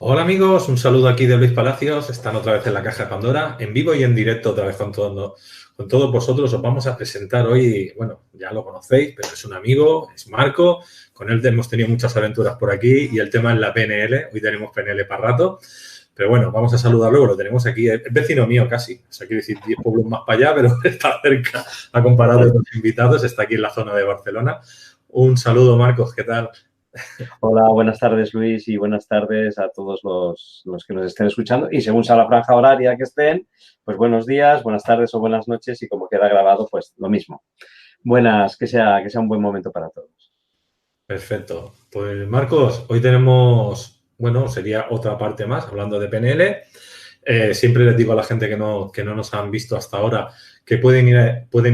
Hola amigos, un saludo aquí de Luis Palacios. Están otra vez en la Caja de Pandora, en vivo y en directo otra vez con todos vosotros. Os vamos a presentar hoy, bueno, ya lo conocéis, pero es un amigo, es Marco. Con él hemos tenido muchas aventuras por aquí y el tema es la PNL. Hoy tenemos PNL para rato. Pero bueno, vamos a saludarlo, lo tenemos aquí. Es vecino mío casi. O sea, quiero decir 10 pueblos más para allá, pero está cerca a comparar de los invitados. Está aquí en la zona de Barcelona. Un saludo, Marcos, ¿qué tal? Hola, buenas tardes Luis y buenas tardes a todos los que nos estén escuchando y según sea la franja horaria que estén, pues buenos días, buenas tardes o buenas noches y como queda grabado, pues lo mismo. Buenas, que sea un buen momento para todos. Perfecto. Pues Marcos, hoy tenemos, bueno, sería otra parte más hablando de PNL. Siempre les digo a la gente que no nos han visto hasta ahora que pueden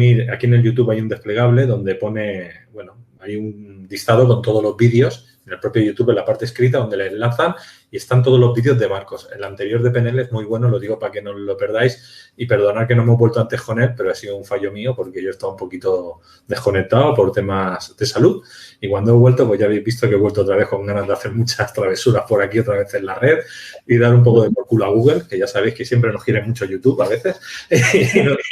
ir, aquí en el YouTube hay un desplegable donde pone, bueno, hay un listado con todos los vídeos en el propio YouTube, en la parte escrita, donde le enlazan y están todos los vídeos de Marcos. El anterior de PNL es muy bueno, lo digo para que no lo perdáis y perdonad que no hemos vuelto antes con él, pero ha sido un fallo mío porque yo estaba un poquito desconectado por temas de salud y cuando he vuelto, pues ya habéis visto que he vuelto otra vez con ganas de hacer muchas travesuras por aquí, otra vez en la red y dar un poco de por culo a Google, que ya sabéis que siempre nos quiere mucho YouTube a veces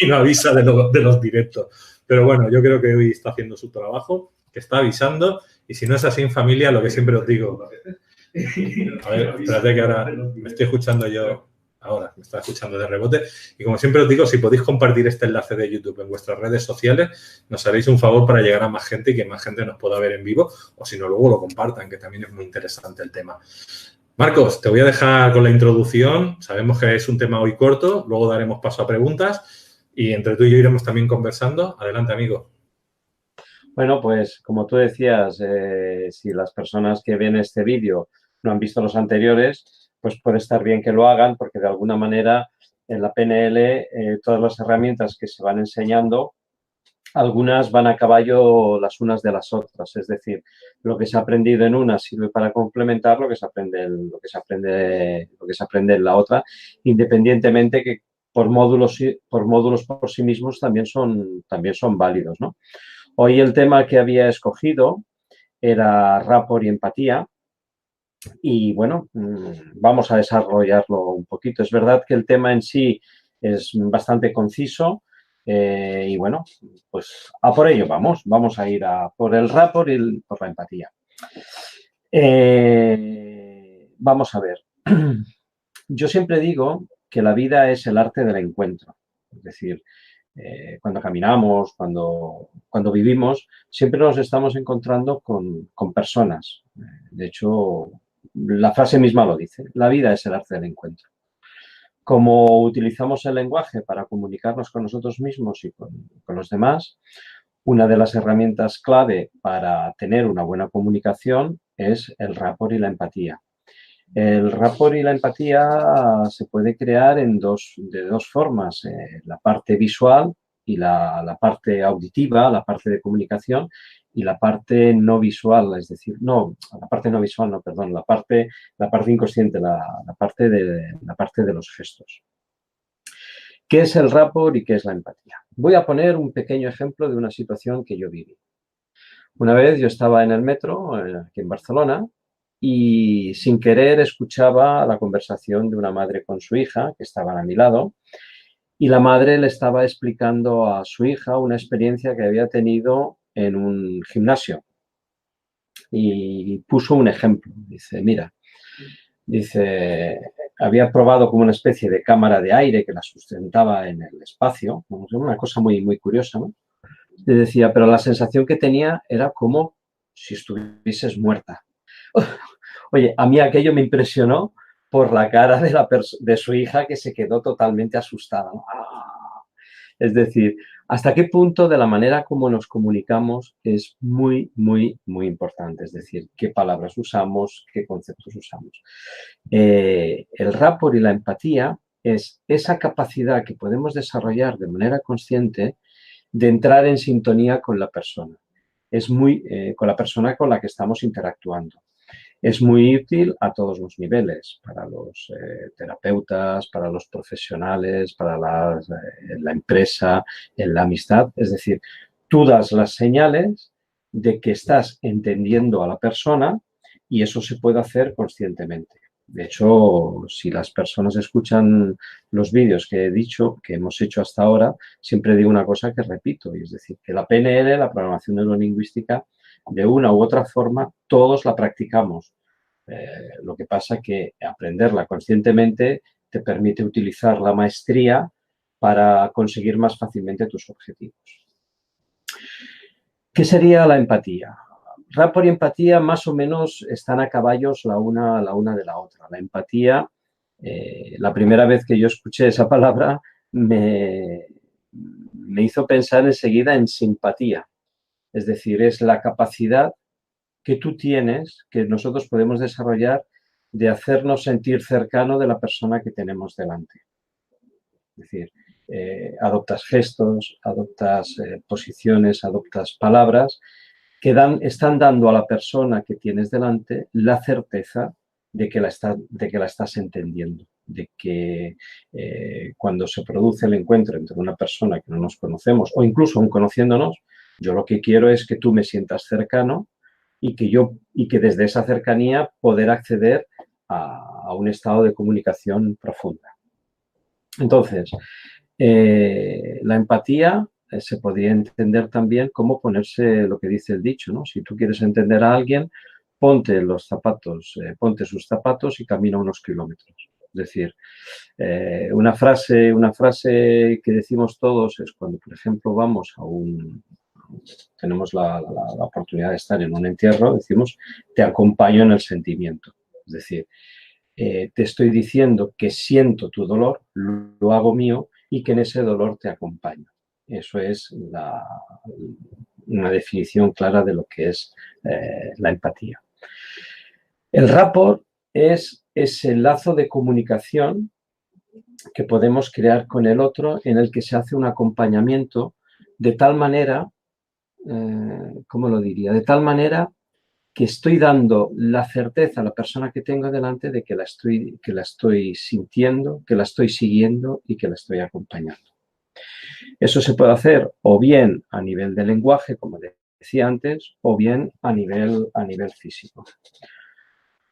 y no avisa de los directos. Pero bueno, yo creo que hoy está haciendo su trabajo, que está avisando y si no es así en familia, lo que siempre os digo. A ver, espérate que ahora me estoy escuchando yo. Ahora me está escuchando de rebote. Y como siempre os digo, si podéis compartir este enlace de YouTube en vuestras redes sociales, nos haréis un favor para llegar a más gente y que más gente nos pueda ver en vivo. O si no, luego lo compartan, que también es muy interesante el tema. Marcos, te voy a dejar con la introducción. Sabemos que es un tema hoy corto, luego daremos paso a preguntas y entre tú y yo iremos también conversando. Adelante, amigo. Bueno, pues como tú decías, si las personas que ven este vídeo no han visto los anteriores, pues puede estar bien que lo hagan porque de alguna manera en la PNL todas las herramientas que se van enseñando algunas van a caballo las unas de las otras, es decir, lo que se ha aprendido en una sirve para complementar lo que se aprende en la otra, independientemente que por módulos por sí mismos también son válidos, ¿no? Hoy el tema que había escogido era rapport y empatía. Y bueno, vamos a desarrollarlo un poquito. Es verdad que el tema en sí es bastante conciso y bueno, pues a por ello vamos a ir a por el rapport y por la empatía. Vamos a ver, yo siempre digo que la vida es el arte del encuentro, es decir, cuando caminamos, cuando vivimos, siempre nos estamos encontrando con personas. De hecho, la frase misma lo dice, la vida es el arte del encuentro. Como utilizamos el lenguaje para comunicarnos con nosotros mismos y con los demás, una de las herramientas clave para tener una buena comunicación es el rapport y la empatía. El rapport y la empatía se puede crear de dos formas, la parte visual y la parte auditiva, la parte de comunicación y la parte no visual, es decir, no, la parte no visual, no, perdón, la parte inconsciente, la parte de los gestos. ¿Qué es el rapport y qué es la empatía? Voy a poner un pequeño ejemplo de una situación que yo viví. Una vez yo estaba en el metro, aquí en Barcelona, y sin querer escuchaba la conversación de una madre con su hija, que estaban a mi lado, y la madre le estaba explicando a su hija una experiencia que había tenido en un gimnasio. Y puso un ejemplo. Dice, mira, dice, había probado como una especie de cámara de aire que la sustentaba en el espacio, una cosa muy, muy curiosa, ¿no? Le decía, pero la sensación que tenía era como si estuvieses muerta. Oye, a mí aquello me impresionó por la cara de su hija que se quedó totalmente asustada. ¡Ah! Es decir, hasta qué punto de la manera como nos comunicamos es muy, muy, muy importante. Es decir, qué palabras usamos, qué conceptos usamos. El rapport y la empatía es esa capacidad que podemos desarrollar de manera consciente de entrar en sintonía con la persona. Con la persona con la que estamos interactuando. Es muy útil a todos los niveles, para los terapeutas, para los profesionales, para la empresa, en la amistad. Es decir, tú das las señales de que estás entendiendo a la persona y eso se puede hacer conscientemente. De hecho, si las personas escuchan los vídeos que he dicho, que hemos hecho hasta ahora, siempre digo una cosa que repito, y es decir, que la PNL, la programación neurolingüística, de una u otra forma, todos la practicamos. Lo que pasa es que aprenderla conscientemente te permite utilizar la maestría para conseguir más fácilmente tus objetivos. ¿Qué sería la empatía? Rapport y empatía más o menos están a caballos la una de la otra. La empatía, la primera vez que yo escuché esa palabra me hizo pensar enseguida en simpatía. Es decir, es la capacidad que tú tienes, que nosotros podemos desarrollar, de hacernos sentir cercano de la persona que tenemos delante. Es decir, adoptas gestos, adoptas posiciones, adoptas palabras que están dando a la persona que tienes delante la certeza de que la estás entendiendo, de que cuando se produce el encuentro entre una persona que no nos conocemos o incluso aún conociéndonos, yo lo que quiero es que tú me sientas cercano y que desde esa cercanía poder acceder a un estado de comunicación profunda. Entonces, la empatía se podría entender también como ponerse lo que dice el dicho, ¿no? Si tú quieres entender a alguien, ponte sus zapatos y camina unos kilómetros. Es decir, una frase que decimos todos es cuando, por ejemplo, tenemos la oportunidad de estar en un entierro, decimos, te acompaño en el sentimiento. Es decir, te estoy diciendo que siento tu dolor, lo hago mío y que en ese dolor te acompaño. Eso es una definición clara de lo que es la empatía. El rapport es ese lazo de comunicación que podemos crear con el otro en el que se hace un acompañamiento de tal manera, ¿cómo lo diría? De tal manera que estoy dando la certeza a la persona que tengo delante de que la estoy sintiendo, que la estoy siguiendo y que la estoy acompañando. Eso se puede hacer o bien a nivel de lenguaje, como decía antes, o bien a nivel físico.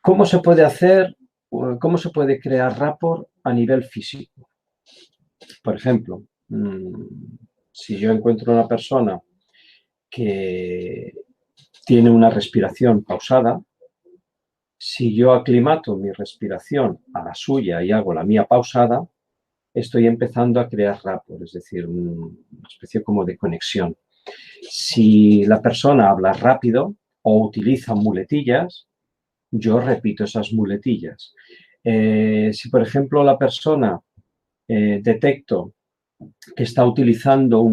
¿Cómo se puede hacer, cómo se puede crear rapport a nivel físico? Por ejemplo, si yo encuentro una persona que tiene una respiración pausada, si yo aclimato mi respiración a la suya y hago la mía pausada, estoy empezando a crear rapport, es decir, una especie como de conexión. Si la persona habla rápido o utiliza muletillas, yo repito esas muletillas. Si, por ejemplo, la persona detecto que está utilizando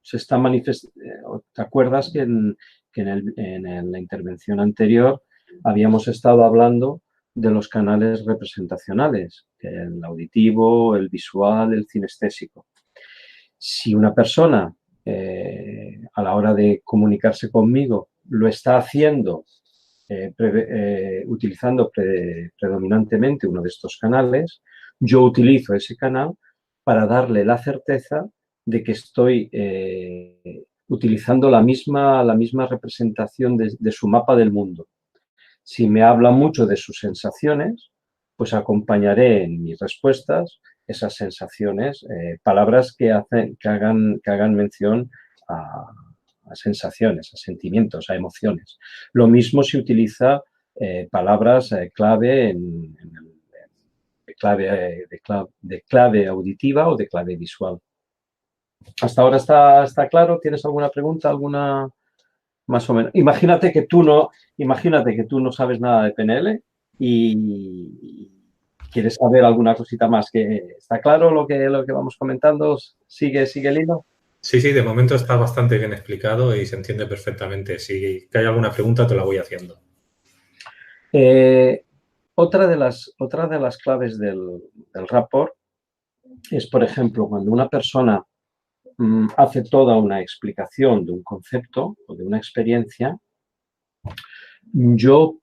se está manifestando. ¿Te acuerdas que en la intervención anterior habíamos estado hablando de los canales representacionales, el auditivo, el visual, el cinestésico? Si una persona a la hora de comunicarse conmigo lo está haciendo utilizando predominantemente uno de estos canales, yo utilizo ese canal para darle la certeza de que estoy utilizando la misma representación de su mapa del mundo. Si me habla mucho de sus sensaciones, pues acompañaré en mis respuestas esas sensaciones, palabras que hagan mención a sensaciones, a sentimientos, a emociones. Lo mismo si utiliza palabras clave de clave auditiva o de clave visual. ¿Hasta ahora está claro? ¿Tienes alguna pregunta? ¿Alguna más o menos? Imagínate que tú no sabes nada de PNL y quieres saber alguna cosita más. ¿Está claro lo que vamos comentando? ¿Sigue el hilo? Sí, de momento está bastante bien explicado y se entiende perfectamente. Si hay alguna pregunta, te la voy haciendo. Otra de las claves del rapport es, por ejemplo, cuando una persona hace toda una explicación de un concepto o de una experiencia, yo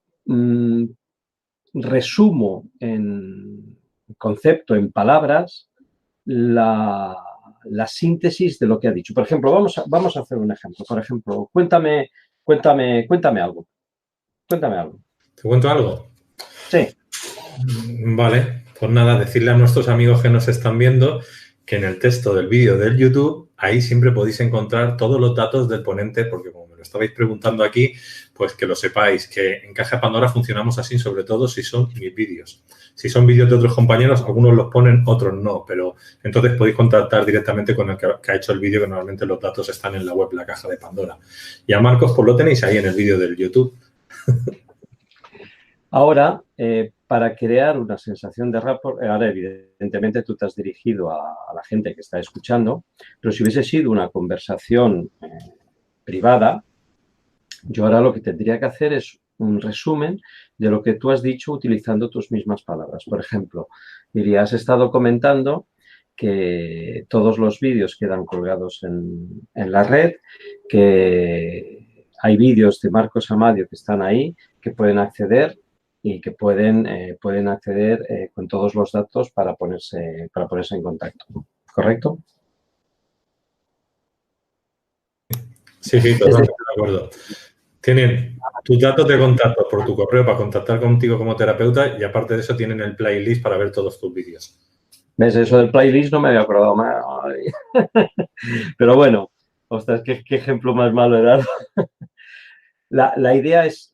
resumo en concepto, en palabras, la síntesis de lo que ha dicho. Por ejemplo, vamos a hacer un ejemplo. Por ejemplo, cuéntame algo. Cuéntame algo. ¿Te cuento algo? Sí. Vale, pues nada, decirle a nuestros amigos que nos están viendo que en el texto del vídeo del YouTube, ahí siempre podéis encontrar todos los datos del ponente, porque como me lo estabais preguntando aquí, pues que lo sepáis, que en Caja de Pandora funcionamos así, sobre todo si son mis vídeos. Si son vídeos de otros compañeros, algunos los ponen, otros no, pero entonces podéis contactar directamente con el que ha hecho el vídeo, que normalmente los datos están en la web, la Caja de Pandora. Y a Marcos, pues lo tenéis ahí en el vídeo del YouTube. Ahora, para crear una sensación de rapport, ahora evidentemente tú te has dirigido a la gente que está escuchando, pero si hubiese sido una conversación privada, yo ahora lo que tendría que hacer es un resumen de lo que tú has dicho utilizando tus mismas palabras. Por ejemplo, diría, has estado comentando que todos los vídeos quedan colgados en la red, que hay vídeos de Marcos Amadio que están ahí, que pueden acceder y que pueden acceder con todos los datos para ponerse en contacto. ¿Correcto? Sí, sí, totalmente de acuerdo. Tienen tus datos de contacto por tu correo para contactar contigo como terapeuta y aparte de eso tienen el playlist para ver todos tus vídeos. ¿Ves? Eso del playlist no me había acordado más. Pero bueno, ostras, qué ejemplo más malo he dado. La idea es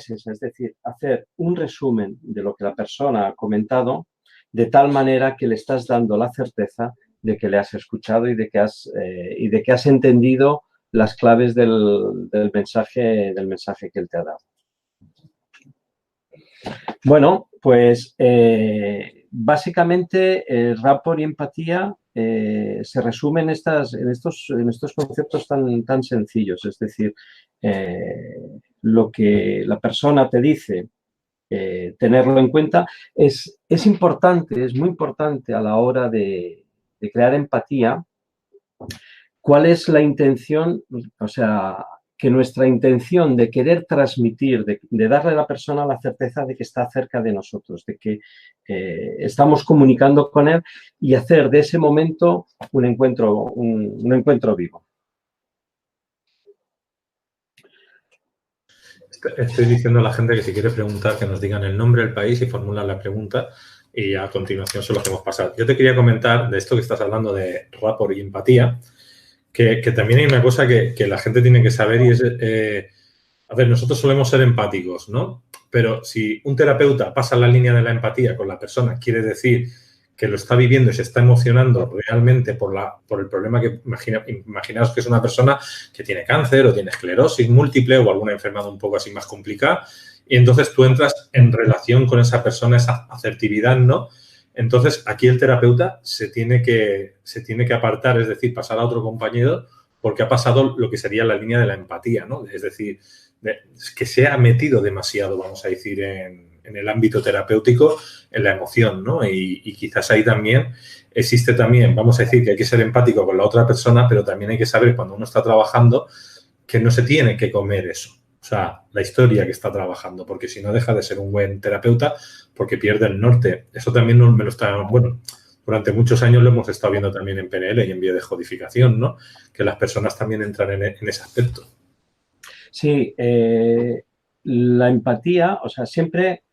esa, es decir, hacer un resumen de lo que la persona ha comentado de tal manera que le estás dando la certeza de que le has escuchado y de que has entendido las claves del mensaje que él te ha dado. Bueno, pues básicamente rapport y empatía se resumen en estos conceptos tan sencillos. Es decir, lo que la persona te dice, tenerlo en cuenta, es importante, es muy importante a la hora de crear empatía. ¿Cuál es la intención? O sea, que nuestra intención de querer transmitir, de darle a la persona la certeza de que está cerca de nosotros, de que estamos comunicando con él y hacer de ese momento un encuentro vivo. Estoy diciendo a la gente que si quiere preguntar, que nos digan el nombre, el país y formulan la pregunta y a continuación se lo hacemos pasar. Yo te quería comentar de esto que estás hablando de rapport y empatía, que también hay una cosa que la gente tiene que saber y es, a ver, nosotros solemos ser empáticos, ¿no? Pero si un terapeuta pasa la línea de la empatía con la persona, quiere decir que lo está viviendo y se está emocionando realmente por el problema que imaginaos que es una persona que tiene cáncer o tiene esclerosis múltiple o alguna enfermedad un poco así más complicada y entonces tú entras en relación con esa persona, esa asertividad, ¿no? Entonces aquí el terapeuta se tiene que apartar, es decir, pasar a otro compañero porque ha pasado lo que sería la línea de la empatía, ¿no? Es decir, que se ha metido demasiado, vamos a decir, en el ámbito terapéutico, en la emoción, ¿no? Y quizás ahí también existe también, vamos a decir, que hay que ser empático con la otra persona, pero también hay que saber cuando uno está trabajando que no se tiene que comer eso. O sea, la historia que está trabajando, porque si no deja de ser un buen terapeuta porque pierde el norte. Eso también me lo está, bueno, durante muchos años lo hemos estado viendo también en PNL y en biodescodificación, ¿no? Que las personas también entran en ese aspecto. Sí, la empatía, o sea, siempre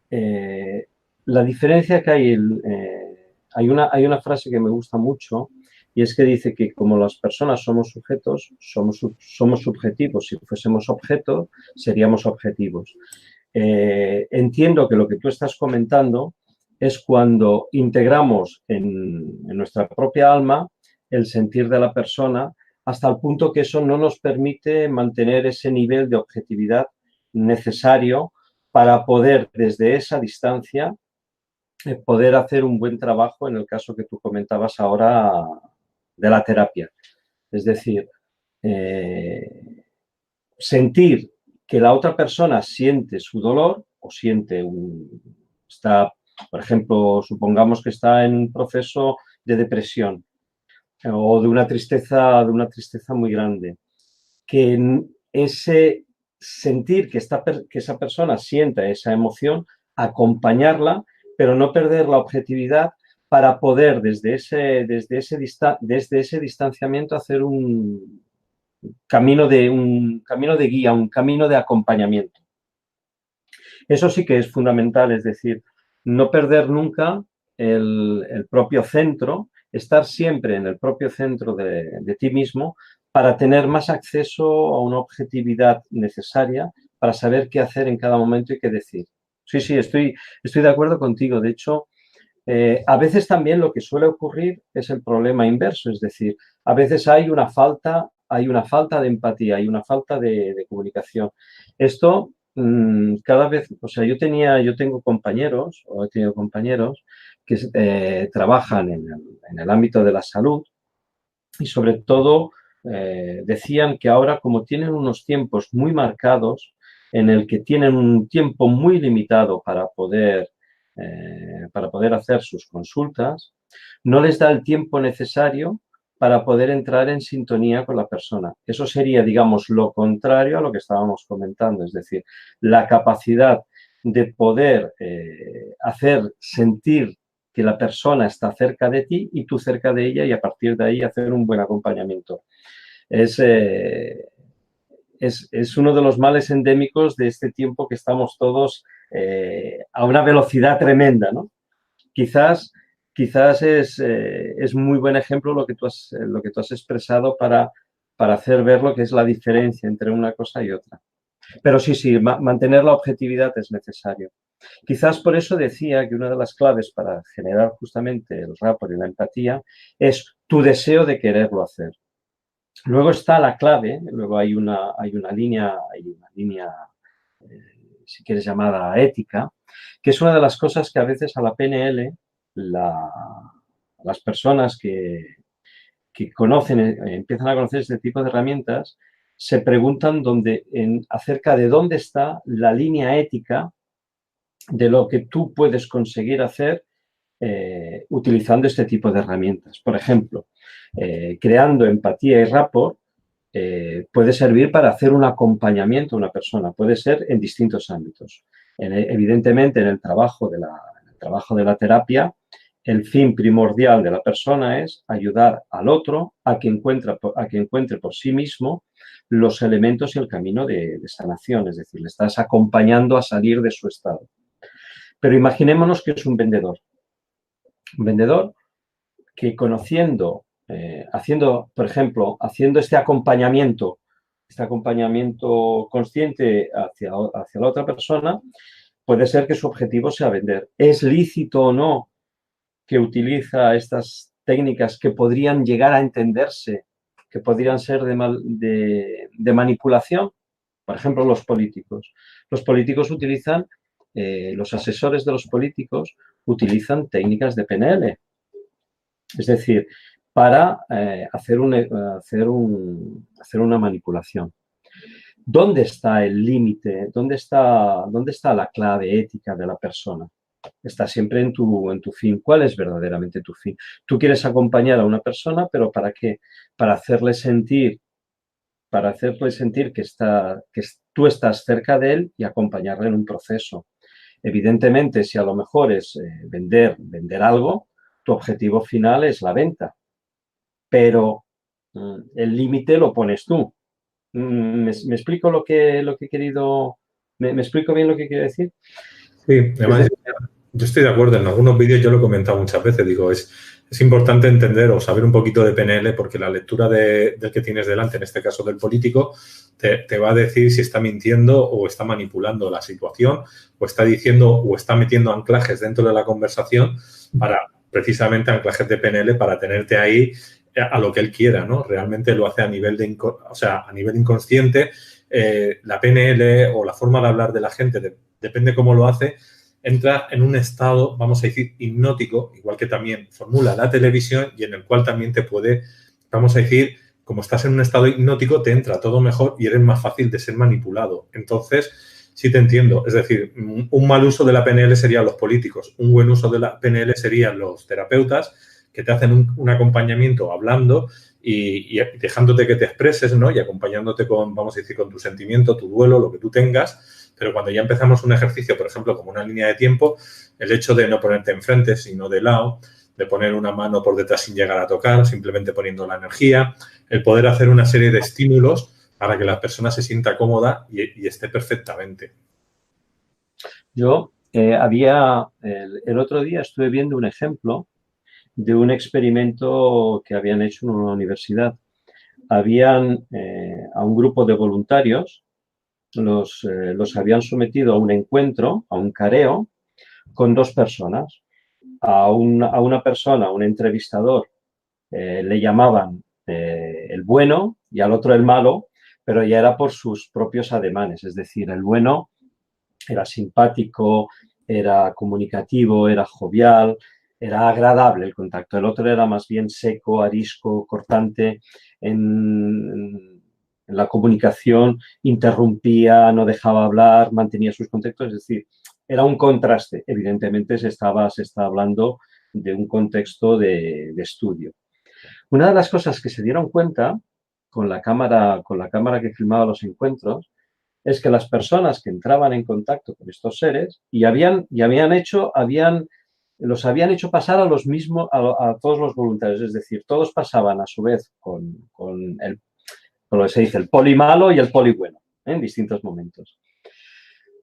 la diferencia que hay una frase que me gusta mucho y es que dice que como las personas somos sujetos, somos subjetivos. Si fuésemos objetos, seríamos objetivos. Entiendo que lo que tú estás comentando es cuando integramos en nuestra propia alma el sentir de la persona hasta el punto que eso no nos permite mantener ese nivel de objetividad necesario para poder, desde esa distancia, poder hacer un buen trabajo en el caso que tú comentabas ahora de la terapia. Es decir, sentir que la otra persona siente su dolor o está, por ejemplo, supongamos que está en un proceso de depresión o de una tristeza muy grande, que ese sentir que esa persona sienta esa emoción, acompañarla, pero no perder la objetividad para poder desde ese distanciamiento hacer un camino de guía, un camino de acompañamiento. Eso sí que es fundamental, es decir, no perder nunca el propio centro, estar siempre en el propio centro de ti mismo para tener más acceso a una objetividad necesaria para saber qué hacer en cada momento y qué decir. Sí, sí, estoy de acuerdo contigo. De hecho, a veces también lo que suele ocurrir es el problema inverso, es decir, a veces hay una falta de empatía, hay una falta de comunicación. Esto cada vez, o sea, yo tengo compañeros, o he tenido compañeros que trabajan en el ámbito de la salud y sobre todo decían que ahora como tienen unos tiempos muy marcados, en el que tienen un tiempo muy limitado para poder hacer sus consultas, no les da el tiempo necesario para poder entrar en sintonía con la persona. Eso sería, digamos, lo contrario a lo que estábamos comentando, es decir, la capacidad de poder hacer sentir que la persona está cerca de ti y tú cerca de ella y a partir de ahí hacer un buen acompañamiento. Es uno de los males endémicos de este tiempo que estamos todos a una velocidad tremenda, ¿no? Quizás es muy buen ejemplo lo que tú has expresado para hacer ver lo que es la diferencia entre una cosa y otra. Pero sí, mantener la objetividad es necesario. Quizás por eso decía que una de las claves para generar justamente el rapport y la empatía es tu deseo de quererlo hacer. Luego está la clave, luego hay una línea, si quieres llamada ética, que es una de las cosas que a veces a la PNL, las personas que conocen, empiezan a conocer este tipo de herramientas, se preguntan acerca de dónde está la línea ética de lo que tú puedes conseguir hacer utilizando este tipo de herramientas. Por ejemplo, creando empatía y rapport puede servir para hacer un acompañamiento a una persona, puede ser en distintos ámbitos. Evidentemente, en el trabajo de la terapia, el fin primordial de la persona es ayudar al otro a que encuentre por sí mismo los elementos y el camino de sanación, es decir, le estás acompañando a salir de su estado. Pero imaginémonos que es un vendedor que conociendo, por ejemplo, haciendo este acompañamiento consciente hacia la otra persona, puede ser que su objetivo sea vender. ¿Es lícito o no que utiliza estas técnicas que podrían llegar a entenderse, que podrían ser de manipulación? Por ejemplo, los políticos. Los políticos utilizan, los asesores de los políticos utilizan técnicas de PNL. Es decir, para hacer una manipulación. ¿Dónde está el límite? ¿Dónde está la clave ética de la persona? Está siempre en tu fin. ¿Cuál es verdaderamente tu fin? Tú quieres acompañar a una persona, pero ¿para qué? Para hacerle sentir que tú estás cerca de él y acompañarle en un proceso. Evidentemente, si a lo mejor es vender algo, tu objetivo final es la venta, pero el límite lo pones tú. ¿Me explico lo que he querido? ¿Me explico bien lo que quiero decir? Sí, además yo estoy de acuerdo. En algunos vídeos yo lo he comentado muchas veces. Digo, es importante entender o saber un poquito de PNL porque la lectura del que tienes delante, en este caso del político, te va a decir si está mintiendo o está manipulando la situación o está diciendo o está metiendo anclajes dentro de la conversación para precisamente anclajes de PNL para tenerte ahí a lo que él quiera, ¿no? Realmente lo hace a nivel a nivel inconsciente. La PNL o la forma de hablar de la gente, depende cómo lo hace, entra en un estado, vamos a decir, hipnótico, igual que también formula la televisión y en el cual también te puede, vamos a decir, como estás en un estado hipnótico, te entra todo mejor y eres más fácil de ser manipulado. Entonces, sí te entiendo. Es decir, un mal uso de la PNL serían los políticos, un buen uso de la PNL serían los terapeutas que te hacen un acompañamiento hablando y dejándote que te expreses, ¿no? Y acompañándote con, vamos a decir, con tu sentimiento, tu duelo, lo que tú tengas. Pero cuando ya empezamos un ejercicio, por ejemplo, como una línea de tiempo, el hecho de no ponerte enfrente, sino de lado, de poner una mano por detrás sin llegar a tocar, simplemente poniendo la energía, el poder hacer una serie de estímulos para que la persona se sienta cómoda y esté perfectamente. Yo el otro día estuve viendo un ejemplo de un experimento que habían hecho en una universidad. Habían a un grupo de voluntarios, los habían sometido a un encuentro, a un careo, con dos personas. A una persona, un entrevistador, le llamaban el bueno y al otro el malo, pero ya era por sus propios ademanes. Es decir, el bueno era simpático, era comunicativo, era jovial, era agradable el contacto. El otro era más bien seco, arisco, cortante en la comunicación, interrumpía, no dejaba hablar, mantenía sus contextos. Es decir, era un contraste. Evidentemente se está hablando de un contexto de estudio. Una de las cosas que se dieron cuenta con la cámara que filmaba los encuentros es que las personas que entraban en contacto con estos seres los habían hecho pasar a los mismos, a todos los voluntarios, es decir, todos pasaban a su vez con lo que se dice, el poli malo y el poli bueno, en distintos momentos.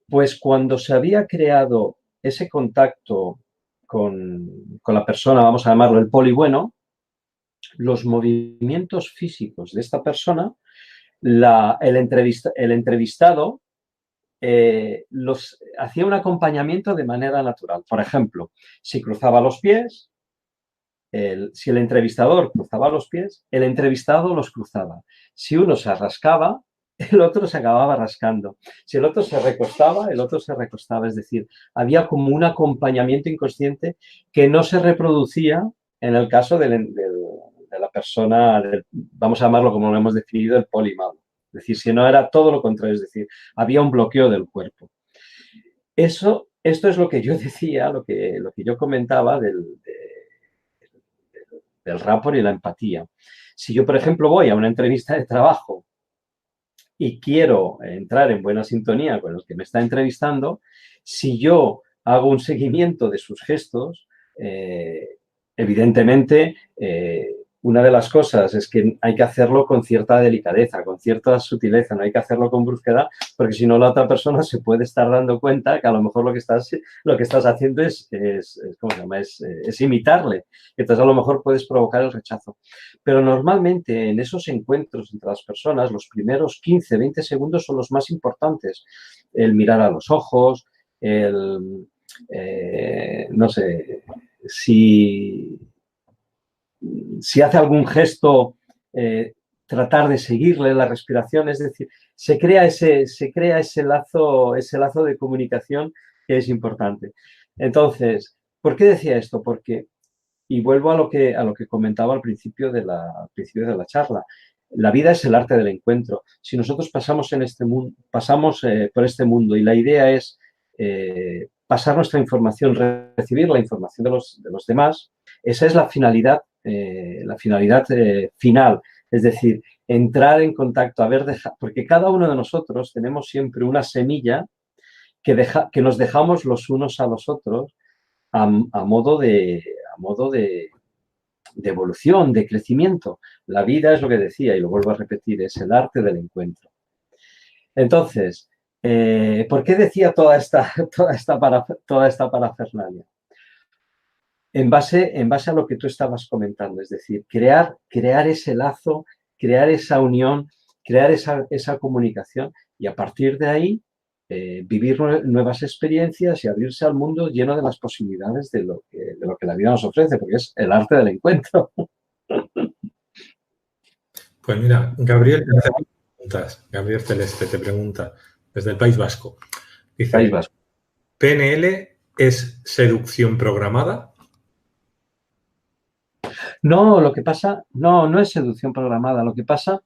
Pues cuando se había creado ese contacto con la persona, vamos a llamarlo el poli bueno, los movimientos físicos de esta persona, el entrevistado hacía un acompañamiento de manera natural. Por ejemplo, si cruzaba los pies, si el entrevistador cruzaba los pies, el entrevistado los cruzaba. Si uno se rascaba, el otro se acababa rascando. Si el otro se recostaba, el otro se recostaba. Es decir, había como un acompañamiento inconsciente que no se reproducía en el caso de la persona, vamos a llamarlo como lo hemos definido, el polimalo. Es decir, si no era todo lo contrario, es decir, había un bloqueo del cuerpo. Esto es lo que yo decía, lo que yo comentaba del rapport y la empatía. Si yo, por ejemplo, voy a una entrevista de trabajo y quiero entrar en buena sintonía con el que me está entrevistando, si yo hago un seguimiento de sus gestos, evidentemente, una de las cosas es que hay que hacerlo con cierta delicadeza, con cierta sutileza, no hay que hacerlo con brusquedad, porque si no la otra persona se puede estar dando cuenta que a lo mejor lo que estás haciendo ¿cómo se llama? Es imitarle. Entonces a lo mejor puedes provocar el rechazo. Pero normalmente en esos encuentros entre las personas, los primeros 15, 20 segundos son los más importantes. El mirar a los ojos, no sé, si hace algún gesto, tratar de seguirle la respiración, es decir, se crea ese lazo de comunicación que es importante. Entonces, ¿por qué decía esto? Porque, y vuelvo a lo que comentaba al principio de la charla, la vida es el arte del encuentro. Si nosotros pasamos por este mundo y la idea es pasar nuestra información, recibir la información de los demás, esa es la finalidad final, es decir, entrar en contacto, porque cada uno de nosotros tenemos siempre una semilla que nos dejamos los unos a los otros a modo de evolución, de crecimiento. La vida es lo que decía, y lo vuelvo a repetir, es el arte del encuentro. Entonces, ¿por qué decía toda esta parafernalia? En base a lo que tú estabas comentando, es decir, crear ese lazo, crear esa unión, crear esa comunicación y a partir de ahí vivir nuevas experiencias y abrirse al mundo lleno de las posibilidades de lo que la vida nos ofrece, porque es el arte del encuentro. Pues mira, Gabriel te hace preguntas. Gabriel Celeste te pregunta desde el País Vasco. Dice, País Vasco. ¿PNL es seducción programada? No, lo que pasa, no es seducción programada. Lo que pasa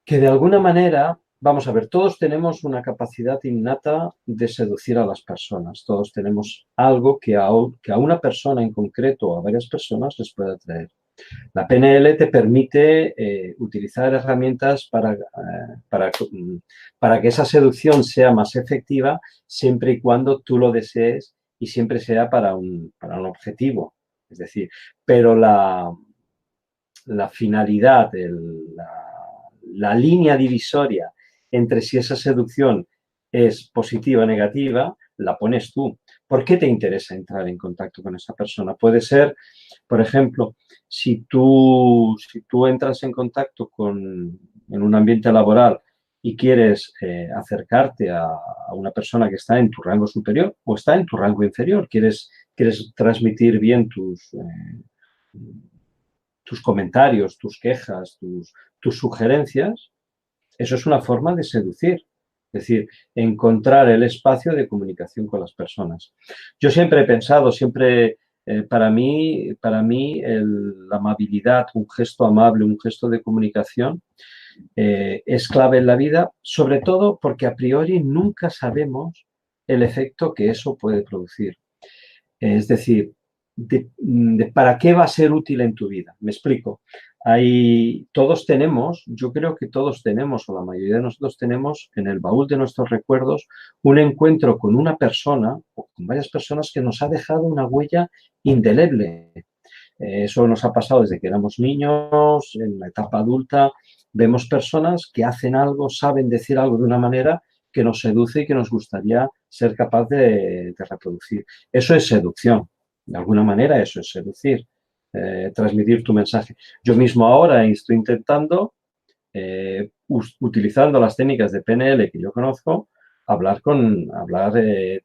que de alguna manera, vamos a ver, todos tenemos una capacidad innata de seducir a las personas. Todos tenemos algo que a una persona en concreto o a varias personas les puede atraer. La PNL te permite utilizar herramientas para que esa seducción sea más efectiva siempre y cuando tú lo desees y siempre sea para un objetivo. Es decir, pero la finalidad, la línea divisoria entre si esa seducción es positiva o negativa, la pones tú. ¿Por qué te interesa entrar en contacto con esa persona? Puede ser, por ejemplo, si tú entras en contacto en un ambiente laboral y quieres acercarte a una persona que está en tu rango superior o está en tu rango inferior, quieres transmitir bien tus comentarios, tus quejas, tus sugerencias, eso es una forma de seducir. Es decir, encontrar el espacio de comunicación con las personas. Yo siempre he pensado, para mí la amabilidad, un gesto amable, un gesto de comunicación, es clave en la vida, sobre todo porque a priori nunca sabemos el efecto que eso puede producir. Es decir, ¿para qué va a ser útil en tu vida? Me explico. Yo creo que todos tenemos, o la mayoría de nosotros tenemos, en el baúl de nuestros recuerdos, un encuentro con una persona o con varias personas que nos ha dejado una huella indeleble. Eso nos ha pasado desde que éramos niños, en la etapa adulta. Vemos personas que hacen algo, saben decir algo de una manera que nos seduce y que nos gustaría ser capaz de reproducir. Eso es seducción. De alguna manera eso es seducir, transmitir tu mensaje. Yo mismo ahora estoy intentando, utilizando las técnicas de PNL que yo conozco,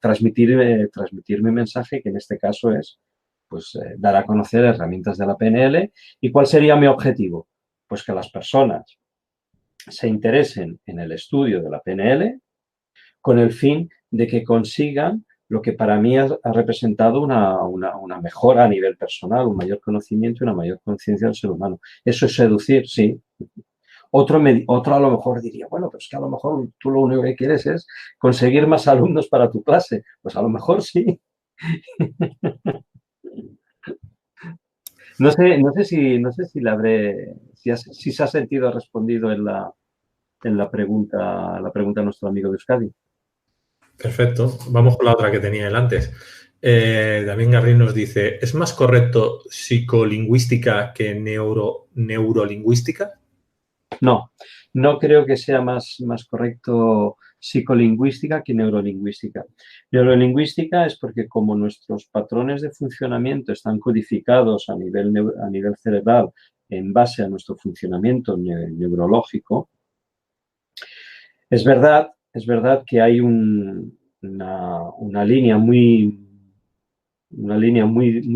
transmitir mi mensaje, que en este caso es pues, dar a conocer herramientas de la PNL. ¿Y cuál sería mi objetivo? Pues que las personas se interesen en el estudio de la PNL con el fin de que consigan lo que para mí ha representado una mejora a nivel personal, un mayor conocimiento y una mayor conciencia del ser humano. Eso es seducir, sí. Otro a lo mejor diría, bueno, pues que a lo mejor tú lo único que quieres es conseguir más alumnos para tu clase. Pues a lo mejor sí. No sé si si se ha sentido respondido en la pregunta a nuestro amigo de Euskadi. Perfecto. Vamos con la otra que tenía él antes. También Garrin nos dice, ¿es más correcto psicolingüística que neurolingüística? No creo que sea más correcto psicolingüística que neurolingüística. Neurolingüística es porque como nuestros patrones de funcionamiento están codificados a nivel cerebral en base a nuestro funcionamiento neurológico, es verdad que hay una línea muy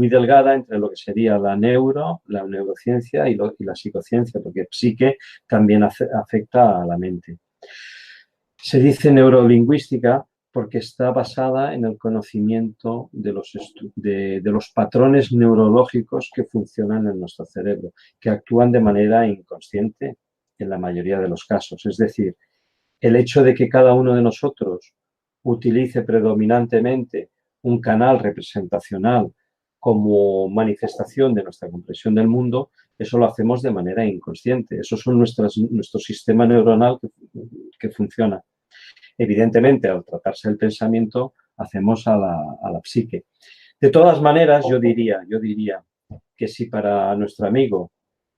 delgada entre lo que sería la neurociencia y la psicociencia, porque psique también afecta a la mente. Se dice neurolingüística porque está basada en el conocimiento de los patrones neurológicos que funcionan en nuestro cerebro, que actúan de manera inconsciente en la mayoría de los casos. Es decir, el hecho de que cada uno de nosotros utilice predominantemente un canal representacional como manifestación de nuestra comprensión del mundo, eso lo hacemos de manera inconsciente. Eso son nuestro sistema neuronal que funciona. Evidentemente, al tratarse del pensamiento, hacemos a la psique. De todas maneras, yo diría que si para nuestro amigo,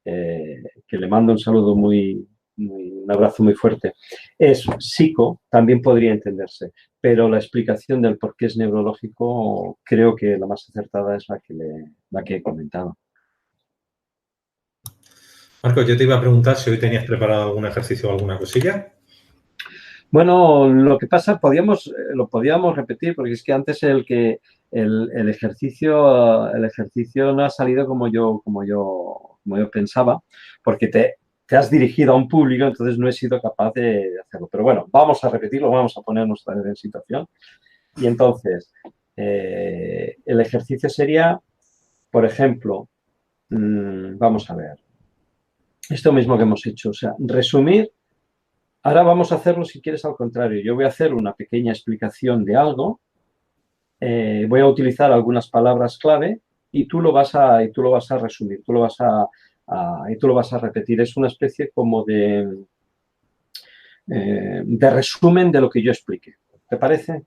que le mando un saludo un abrazo muy fuerte, es psico, también podría entenderse, pero la explicación del por qué es neurológico creo que la más acertada es la que he comentado. Marcos, yo te iba a preguntar si hoy tenías preparado algún ejercicio o alguna cosilla. Bueno, lo que pasa, lo podíamos repetir, porque es que antes el ejercicio no ha salido como yo pensaba, porque te has dirigido a un público, entonces no he sido capaz de hacerlo. Pero bueno, vamos a repetirlo, vamos a ponernos en situación. Y entonces, el ejercicio sería, por ejemplo, vamos a ver, esto mismo que hemos hecho, o sea, resumir. Ahora vamos a hacerlo, si quieres, al contrario. Yo voy a hacer una pequeña explicación de algo, voy a utilizar algunas palabras clave y tú lo vas a resumir, tú lo vas a repetir. Es una especie como de resumen de lo que yo explique. ¿Te parece?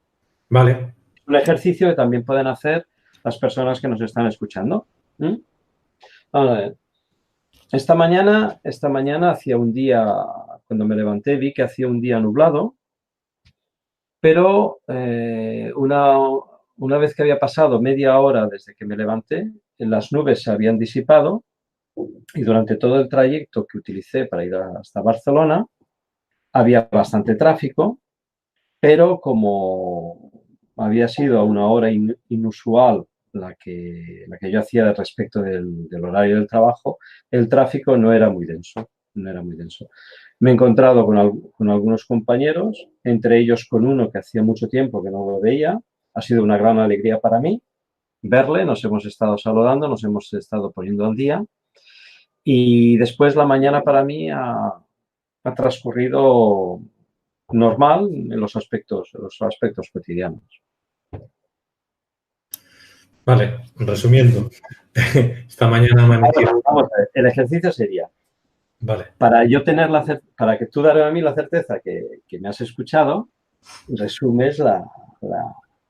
Vale. Un ejercicio que también pueden hacer las personas que nos están escuchando. Vamos a ver. Esta mañana hacía un día, cuando me levanté, vi que hacía un día nublado Pero una vez que había pasado media hora desde que me levanté, las nubes se habían disipado y durante todo el trayecto que utilicé para ir hasta Barcelona había bastante tráfico, pero como había sido una hora inusual la que yo hacía respecto del horario del trabajo, el tráfico no era muy denso, no era muy denso. Me he encontrado con algunos compañeros, entre ellos con uno que hacía mucho tiempo que no lo veía. Ha sido una gran alegría para mí verle, nos hemos estado saludando, nos hemos estado poniendo al día y después la mañana para mí ha transcurrido normal en los aspectos cotidianos. Vale, resumiendo, esta mañana amaneció. Vamos a ver, el ejercicio sería, Vale, para que tú darme a mí la certeza que me has escuchado, resumes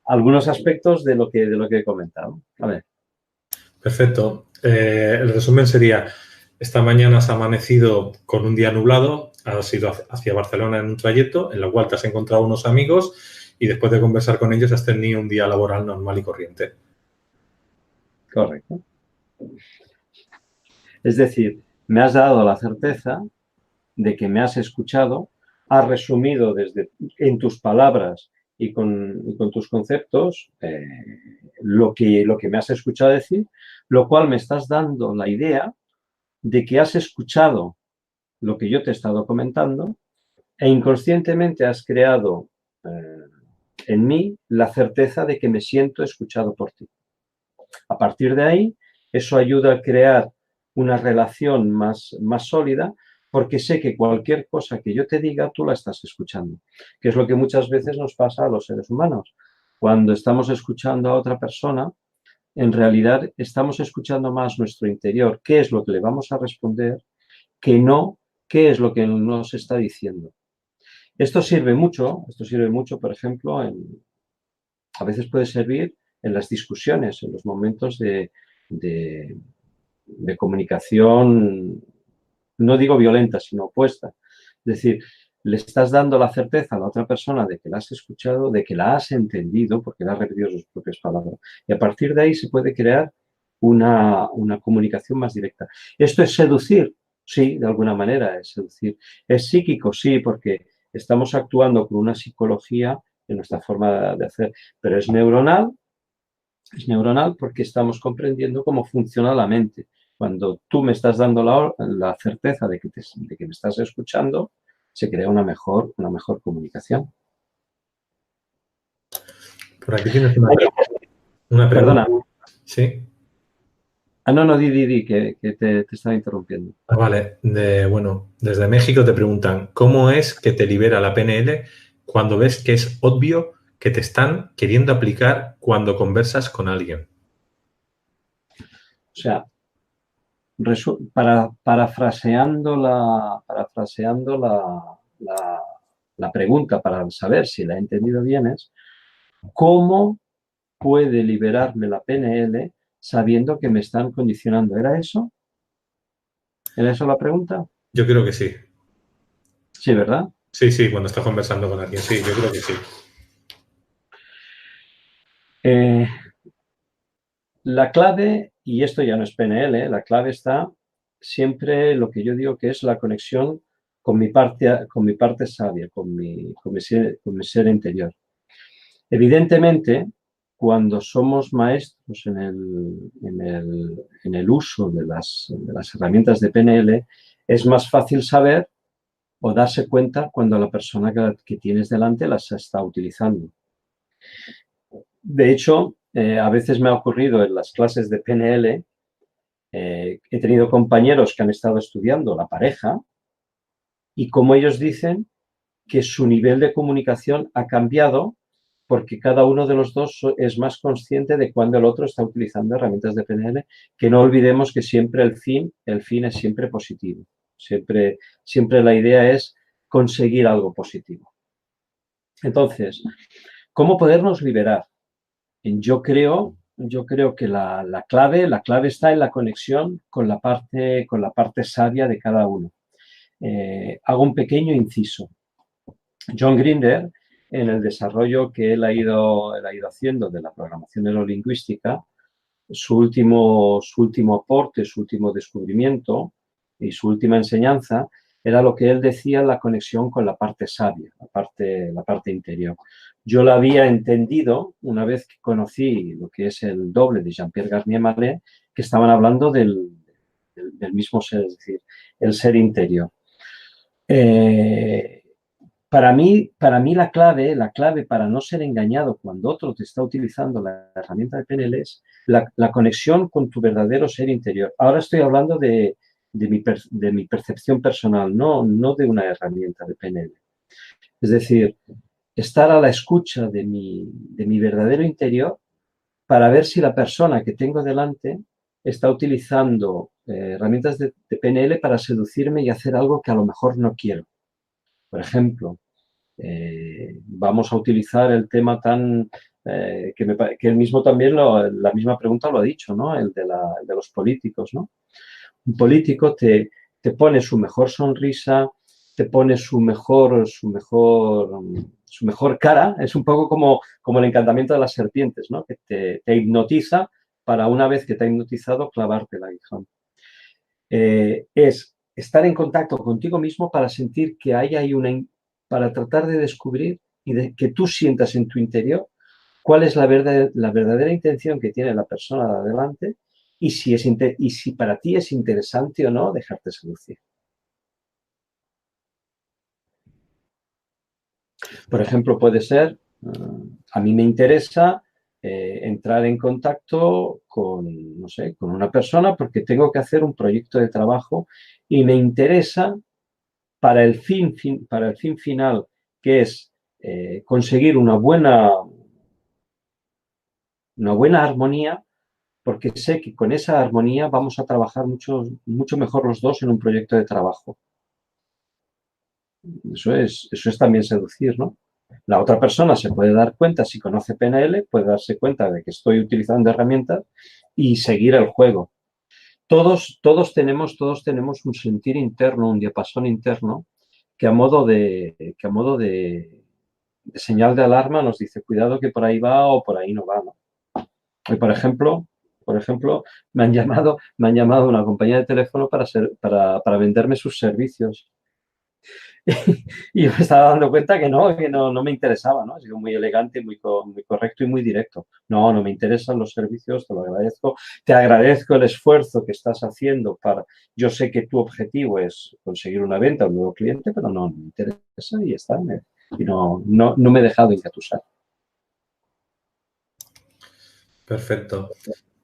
algunos aspectos de lo que he comentado. A ver. perfecto. El resumen sería, esta mañana has amanecido con un día nublado, has ido hacia Barcelona en un trayecto en el cual te has encontrado unos amigos y después de conversar con ellos has tenido un día laboral normal y corriente. Correcto. Es decir, me has dado la certeza de que me has escuchado, has resumido en tus palabras y con tus conceptos lo que me has escuchado decir, lo cual me estás dando la idea de que has escuchado lo que yo te he estado comentando e inconscientemente has creado en mí la certeza de que me siento escuchado por ti. A partir de ahí, eso ayuda a crear una relación más sólida porque sé que cualquier cosa que yo te diga, tú la estás escuchando, que es lo que muchas veces nos pasa a los seres humanos. Cuando estamos escuchando a otra persona, en realidad estamos escuchando más nuestro interior, qué es lo que le vamos a responder, que no qué es lo que nos está diciendo. Esto sirve mucho, por ejemplo, a veces puede servir en las discusiones, en los momentos de comunicación, no digo violenta, sino opuesta. Es decir, le estás dando la certeza a la otra persona de que la has escuchado, de que la has entendido, porque le has repetido sus propias palabras. Y a partir de ahí se puede crear una comunicación más directa. ¿Esto es seducir? Sí, de alguna manera es seducir. ¿Es psíquico? Sí, porque estamos actuando con una psicología en nuestra forma de hacer, pero es neuronal porque estamos comprendiendo cómo funciona la mente. Cuando tú me estás dando la certeza de que me estás escuchando, se crea una mejor comunicación. Por aquí tienes una pregunta. Perdona. ¿Sí? No, di, que te estaba interrumpiendo. Vale, bueno, desde México te preguntan, ¿cómo es que te libera la PNL cuando ves que es obvio que te están queriendo aplicar cuando conversas con alguien? O sea, parafraseando la pregunta para saber si la he entendido bien es, ¿cómo puede liberarme la PNL sabiendo que me están condicionando? ¿Era eso? ¿Era eso la pregunta? Yo creo que sí. Sí, ¿verdad? Sí, sí, cuando estás conversando con alguien, sí, yo creo que sí. La clave, y esto ya no es PNL, la clave está siempre lo que yo digo que es la conexión con mi parte sabia, con mi ser interior. Evidentemente, cuando somos maestros en el uso de las herramientas de PNL, es más fácil saber o darse cuenta cuando la persona que tienes delante las está utilizando. De hecho, a veces me ha ocurrido en las clases de PNL, he tenido compañeros que han estado estudiando la pareja y como ellos dicen que su nivel de comunicación ha cambiado porque cada uno de los dos es más consciente de cuando el otro está utilizando herramientas de PNL, que no olvidemos que siempre el fin es siempre positivo. Siempre la idea es conseguir algo positivo. Entonces, ¿cómo podernos liberar? Yo creo que la clave está en la conexión con la parte sabia de cada uno. Hago un pequeño inciso. John Grinder, en el desarrollo que él ha ido haciendo de la programación neurolingüística, su último aporte, su último descubrimiento y su última enseñanza era lo que él decía, la conexión con la parte sabia, la parte interior. Yo la había entendido una vez que conocí lo que es el doble de Jean-Pierre Garnier-Mallet, que estaban hablando del mismo ser, es decir, el ser interior. Para mí la clave para no ser engañado cuando otro te está utilizando la herramienta de PNL es la conexión con tu verdadero ser interior. Ahora estoy hablando de mi percepción personal, no de una herramienta de PNL. Es decir, estar a la escucha de mi verdadero interior para ver si la persona que tengo delante está utilizando herramientas de PNL para seducirme y hacer algo que a lo mejor no quiero. Por ejemplo, vamos a utilizar el tema que él mismo también, la misma pregunta lo ha dicho, ¿no? El de los políticos, ¿no? Un político te pone su mejor sonrisa, te pone su mejor cara. Es un poco como el encantamiento de las serpientes, ¿no? Que te hipnotiza para una vez que te ha hipnotizado clavarte el aguijón. Es estar en contacto contigo mismo para sentir que para tratar de descubrir y de que tú sientas en tu interior cuál es la verdadera intención que tiene la persona de adelante y si para ti es interesante o no dejarte seducir. Por ejemplo, puede ser, a mí me interesa entrar en contacto con, no sé, con una persona porque tengo que hacer un proyecto de trabajo y me interesa para el fin final, que es conseguir una buena armonía, porque sé que con esa armonía vamos a trabajar mucho mejor los dos en un proyecto de trabajo. Eso es también seducir, ¿no? La otra persona se puede dar cuenta, si conoce PNL, puede darse cuenta de que estoy utilizando herramientas y seguir el juego. Todos tenemos un sentir interno, un diapasón interno, que a modo de señal de alarma nos dice, cuidado que por ahí va o por ahí no va, ¿no? Y por ejemplo, me han llamado una compañía de teléfono para venderme sus servicios. Y yo me estaba dando cuenta que no me interesaba, ¿no? Ha sido muy elegante, muy correcto y muy directo. No me interesan los servicios, te lo agradezco. Te agradezco el esfuerzo que estás haciendo Yo sé que tu objetivo es conseguir una venta, un nuevo cliente, pero no me interesa y está. Y no me he dejado engatusar. Perfecto.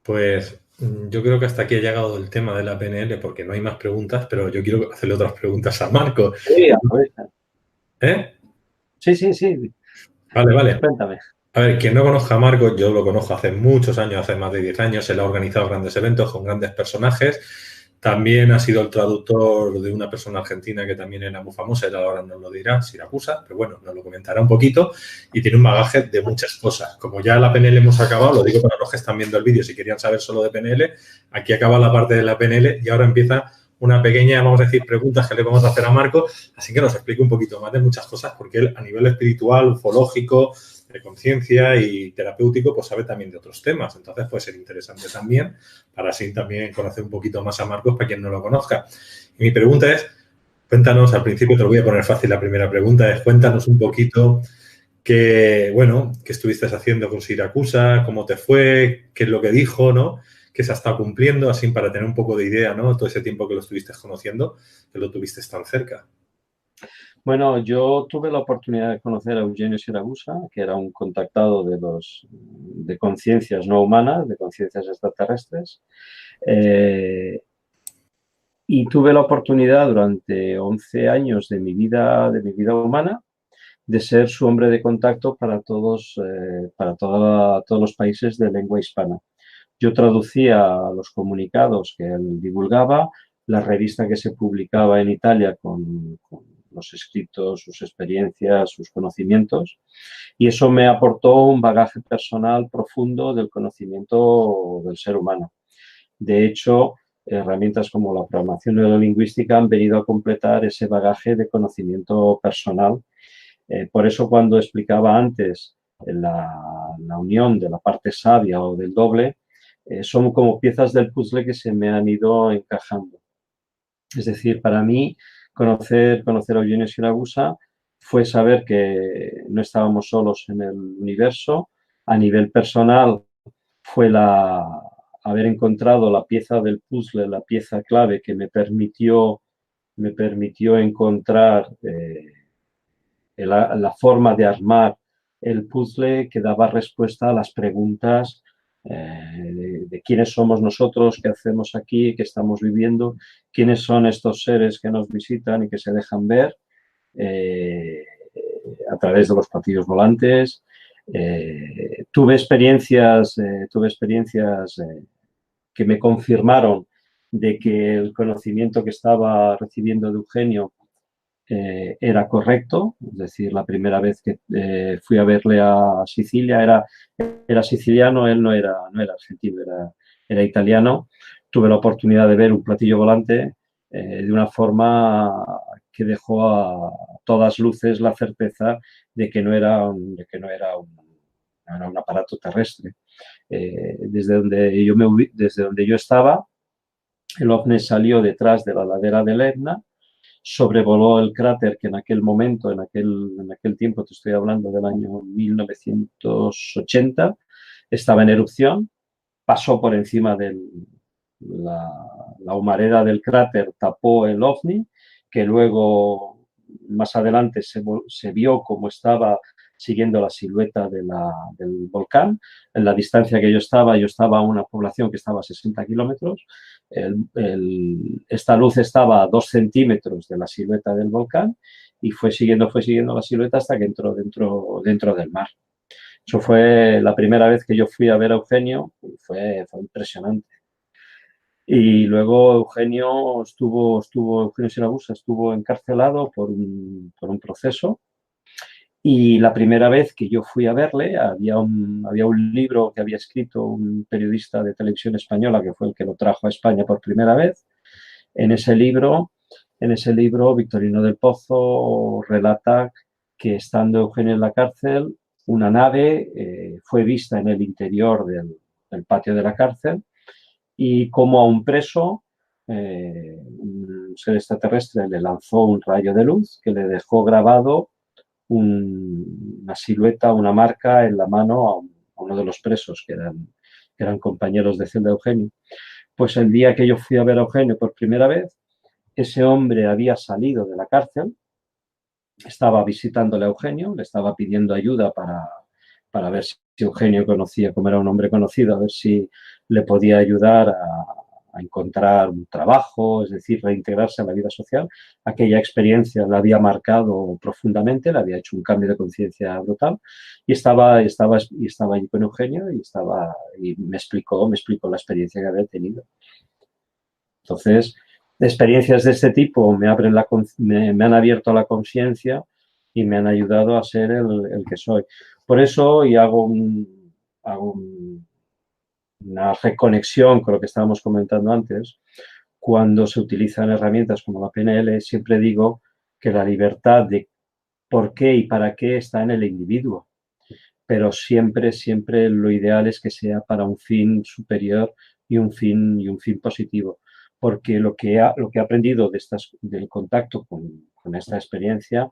Pues yo creo que hasta aquí ha llegado el tema de la PNL porque no hay más preguntas, pero yo quiero hacerle otras preguntas a Marco. Sí, aprovecha. ¿Eh? Sí. Vale. Cuéntame. A ver, quien no conozca a Marco, yo lo conozco hace muchos años, hace más de 10 años. Él ha organizado grandes eventos con grandes personajes. También ha sido el traductor de una persona argentina que también era muy famosa, él ahora nos lo dirá, Siracusa, pero bueno, nos lo comentará un poquito y tiene un bagaje de muchas cosas. Como ya la PNL hemos acabado, lo digo para los que están viendo el vídeo, si querían saber solo de PNL, aquí acaba la parte de la PNL y ahora empieza una pequeña, vamos a decir, preguntas que le vamos a hacer a Marco, así que nos explique un poquito más de muchas cosas, porque él a nivel espiritual, ufológico, de conciencia y terapéutico, pues sabe también de otros temas. Entonces puede ser interesante también para así también conocer un poquito más a Marcos para quien no lo conozca. Y mi pregunta es, cuéntanos, al principio te lo voy a poner fácil, la primera pregunta es, cuéntanos un poquito qué estuviste haciendo con Siracusa, cómo te fue, qué es lo que dijo, ¿no? Qué se ha estado cumpliendo, así para tener un poco de idea, ¿no? Todo ese tiempo que lo estuviste conociendo, que lo tuviste tan cerca. Bueno, yo tuve la oportunidad de conocer a Eugenio Siracusa, que era un contactado de conciencias no humanas, de conciencias extraterrestres. Y tuve la oportunidad durante 11 años de mi vida humana de ser su hombre de contacto para todos los países de lengua hispana. Yo traducía los comunicados que él divulgaba, la revista que se publicaba en Italia con los escritos, sus experiencias, sus conocimientos, y eso me aportó un bagaje personal profundo del conocimiento del ser humano. De hecho, herramientas como la programación neurolingüística han venido a completar ese bagaje de conocimiento personal Por eso cuando explicaba antes la unión de la parte sabia o del doble, son como piezas del puzzle que se me han ido encajando. Es decir, para mí, conocer a Eugenio Siragusa fue saber que no estábamos solos en el universo. A nivel personal, fue haber encontrado la pieza del puzzle, la pieza clave que me permitió encontrar la forma de armar el puzzle que daba respuesta a las preguntas de quiénes somos nosotros, qué hacemos aquí, qué estamos viviendo, quiénes son estos seres que nos visitan y que se dejan ver a través de los platillos volantes. Tuve experiencias que me confirmaron de que el conocimiento que estaba recibiendo de Eugenio era correcto, es decir, la primera vez que fui a verle a Sicilia era siciliano, él no era argentino, era italiano. Tuve la oportunidad de ver un platillo volante de una forma que dejó a todas luces la certeza de que no era un aparato terrestre. Desde donde yo estaba, el ovni salió detrás de la ladera del Etna, sobrevoló el cráter que en aquel momento, en aquel tiempo, te estoy hablando del año 1980, estaba en erupción, pasó por encima de la humareda del cráter, tapó el ovni, que luego más adelante se vio cómo estaba siguiendo la silueta del volcán. En la distancia que yo estaba a una población que estaba a 60 kilómetros. Esta luz estaba a 2 centímetros de la silueta del volcán y fue siguiendo la silueta hasta que entró dentro del mar. Eso fue la primera vez que yo fui a ver a Eugenio, fue impresionante. Y luego Eugenio Siragusa estuvo encarcelado por un proceso. Y la primera vez que yo fui a verle, había un libro que había escrito un periodista de televisión española, que fue el que lo trajo a España por primera vez. En ese libro, Victorino del Pozo relata que estando Eugenio en la cárcel, una nave fue vista en el interior del patio de la cárcel y como a un preso, un ser extraterrestre le lanzó un rayo de luz que le dejó grabado una silueta, una marca en la mano a uno de los presos que eran compañeros de celda de Eugenio. Pues el día que yo fui a ver a Eugenio por primera vez, ese hombre había salido de la cárcel, estaba visitándole a Eugenio, le estaba pidiendo ayuda para ver si Eugenio conocía, como era un hombre conocido, a ver si le podía ayudar a encontrar un trabajo, es decir, reintegrarse a la vida social. Aquella experiencia la había marcado profundamente, le había hecho un cambio de conciencia brutal y estaba allí con Eugenio y me explicó la experiencia que había tenido. Entonces, experiencias de este tipo me han abierto la conciencia y me han ayudado a ser el que soy. Por eso, y hago una reconexión con lo que estábamos comentando antes, cuando se utilizan herramientas como la PNL, siempre digo que la libertad de por qué y para qué está en el individuo, pero siempre lo ideal es que sea para un fin superior y un fin positivo, porque lo que he aprendido del contacto con esta experiencia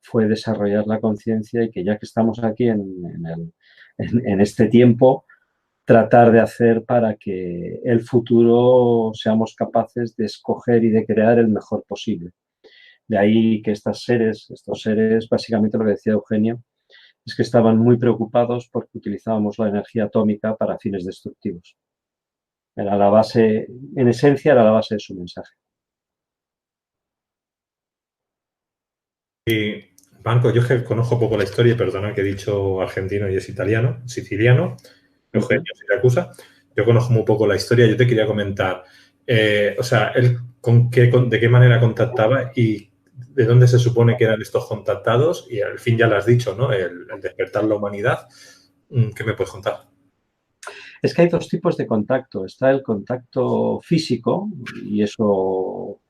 fue desarrollar la conciencia y que ya que estamos aquí en este tiempo, tratar de hacer para que el futuro seamos capaces de escoger y de crear el mejor posible. De ahí que estos seres, básicamente lo que decía Eugenio, es que estaban muy preocupados porque utilizábamos la energía atómica para fines destructivos. Era la base, en esencia, era la base de su mensaje. Y, Marco, yo que conozco poco la historia, perdona que he dicho argentino y es italiano, siciliano, Eugenio Siragusa. Yo conozco muy poco la historia. Yo te quería comentar, o sea, él de qué manera contactaba y de dónde se supone que eran estos contactados y al fin ya lo has dicho, ¿no? El despertar la humanidad. ¿Qué me puedes contar? Es que hay dos tipos de contacto. Está el contacto físico y eso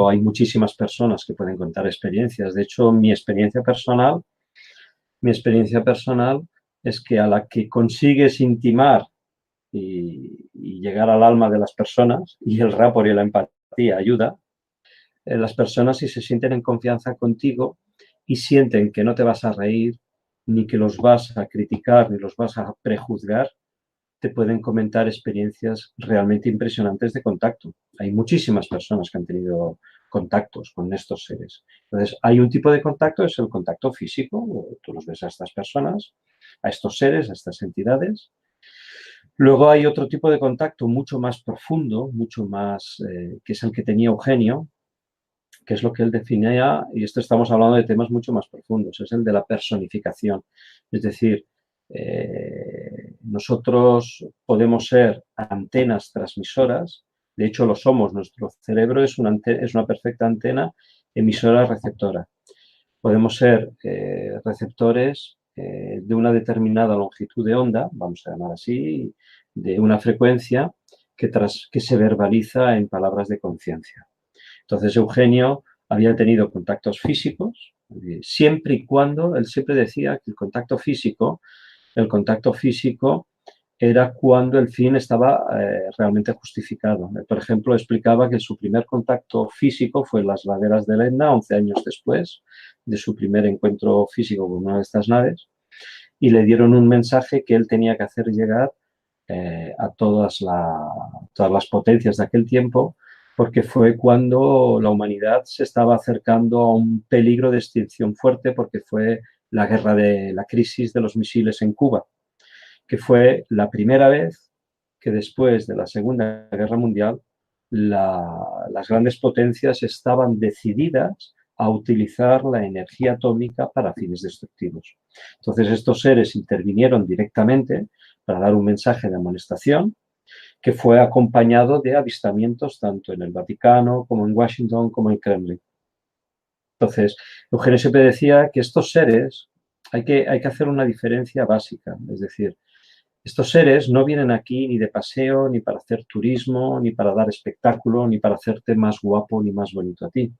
hay muchísimas personas que pueden contar experiencias. De hecho, mi experiencia personal es que a la que consigues intimar y llegar al alma de las personas, y el rapport y la empatía ayuda, las personas si se sienten en confianza contigo y sienten que no te vas a reír, ni que los vas a criticar, ni los vas a prejuzgar, te pueden comentar experiencias realmente impresionantes de contacto. Hay muchísimas personas que han tenido contactos con estos seres. Entonces, hay un tipo de contacto, es el contacto físico, tú los ves a estas personas, a estos seres, a estas entidades. Luego hay otro tipo de contacto mucho más profundo, mucho más, que es el que tenía Eugenio, que es lo que él definía, y esto estamos hablando de temas mucho más profundos, es el de la personificación. Es decir, nosotros podemos ser antenas transmisoras, de hecho lo somos, nuestro cerebro es una perfecta antena emisora-receptora. Podemos ser receptores de una determinada longitud de onda, vamos a llamar así, de una frecuencia que se verbaliza en palabras de conciencia. Entonces, Eugenio había tenido contactos físicos, siempre y cuando, él siempre decía que el contacto físico era cuando el fin estaba realmente justificado. Por ejemplo, explicaba que su primer contacto físico fue en las laderas del Etna, 11 años después de su primer encuentro físico con una de estas naves, y le dieron un mensaje que él tenía que hacer llegar a todas las potencias de aquel tiempo, porque fue cuando la humanidad se estaba acercando a un peligro de extinción fuerte, porque fue la guerra de la crisis de los misiles en Cuba, que fue la primera vez que después de la Segunda Guerra Mundial las grandes potencias estaban decididas a utilizar la energía atómica para fines destructivos. Entonces estos seres intervinieron directamente para dar un mensaje de amonestación que fue acompañado de avistamientos tanto en el Vaticano como en Washington como en Kremlin. Entonces, Eugenio siempre decía que estos seres hay que hacer una diferencia básica, es decir, estos seres no vienen aquí ni de paseo, ni para hacer turismo, ni para dar espectáculo, ni para hacerte más guapo ni más bonito a ti.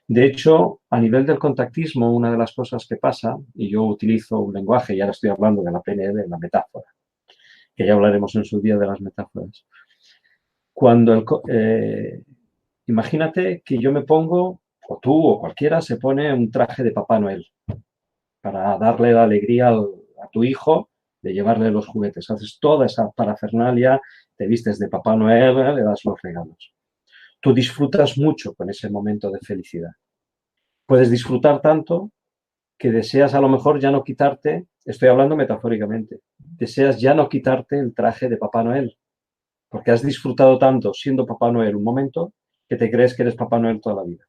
De hecho, a nivel del contactismo, una de las cosas que pasa, y yo utilizo un lenguaje, y ahora estoy hablando de la PNL, la metáfora, que ya hablaremos en su día de las metáforas. Imagínate que yo me pongo, o tú o cualquiera, se pone un traje de Papá Noel para darle la alegría a tu hijo de llevarle los juguetes. Haces toda esa parafernalia, te vistes de Papá Noel, le das los regalos. Tú disfrutas mucho con ese momento de felicidad. Puedes disfrutar tanto que deseas a lo mejor ya no quitarte, estoy hablando metafóricamente, deseas ya no quitarte el traje de Papá Noel, porque has disfrutado tanto siendo Papá Noel un momento que te crees que eres Papá Noel toda la vida.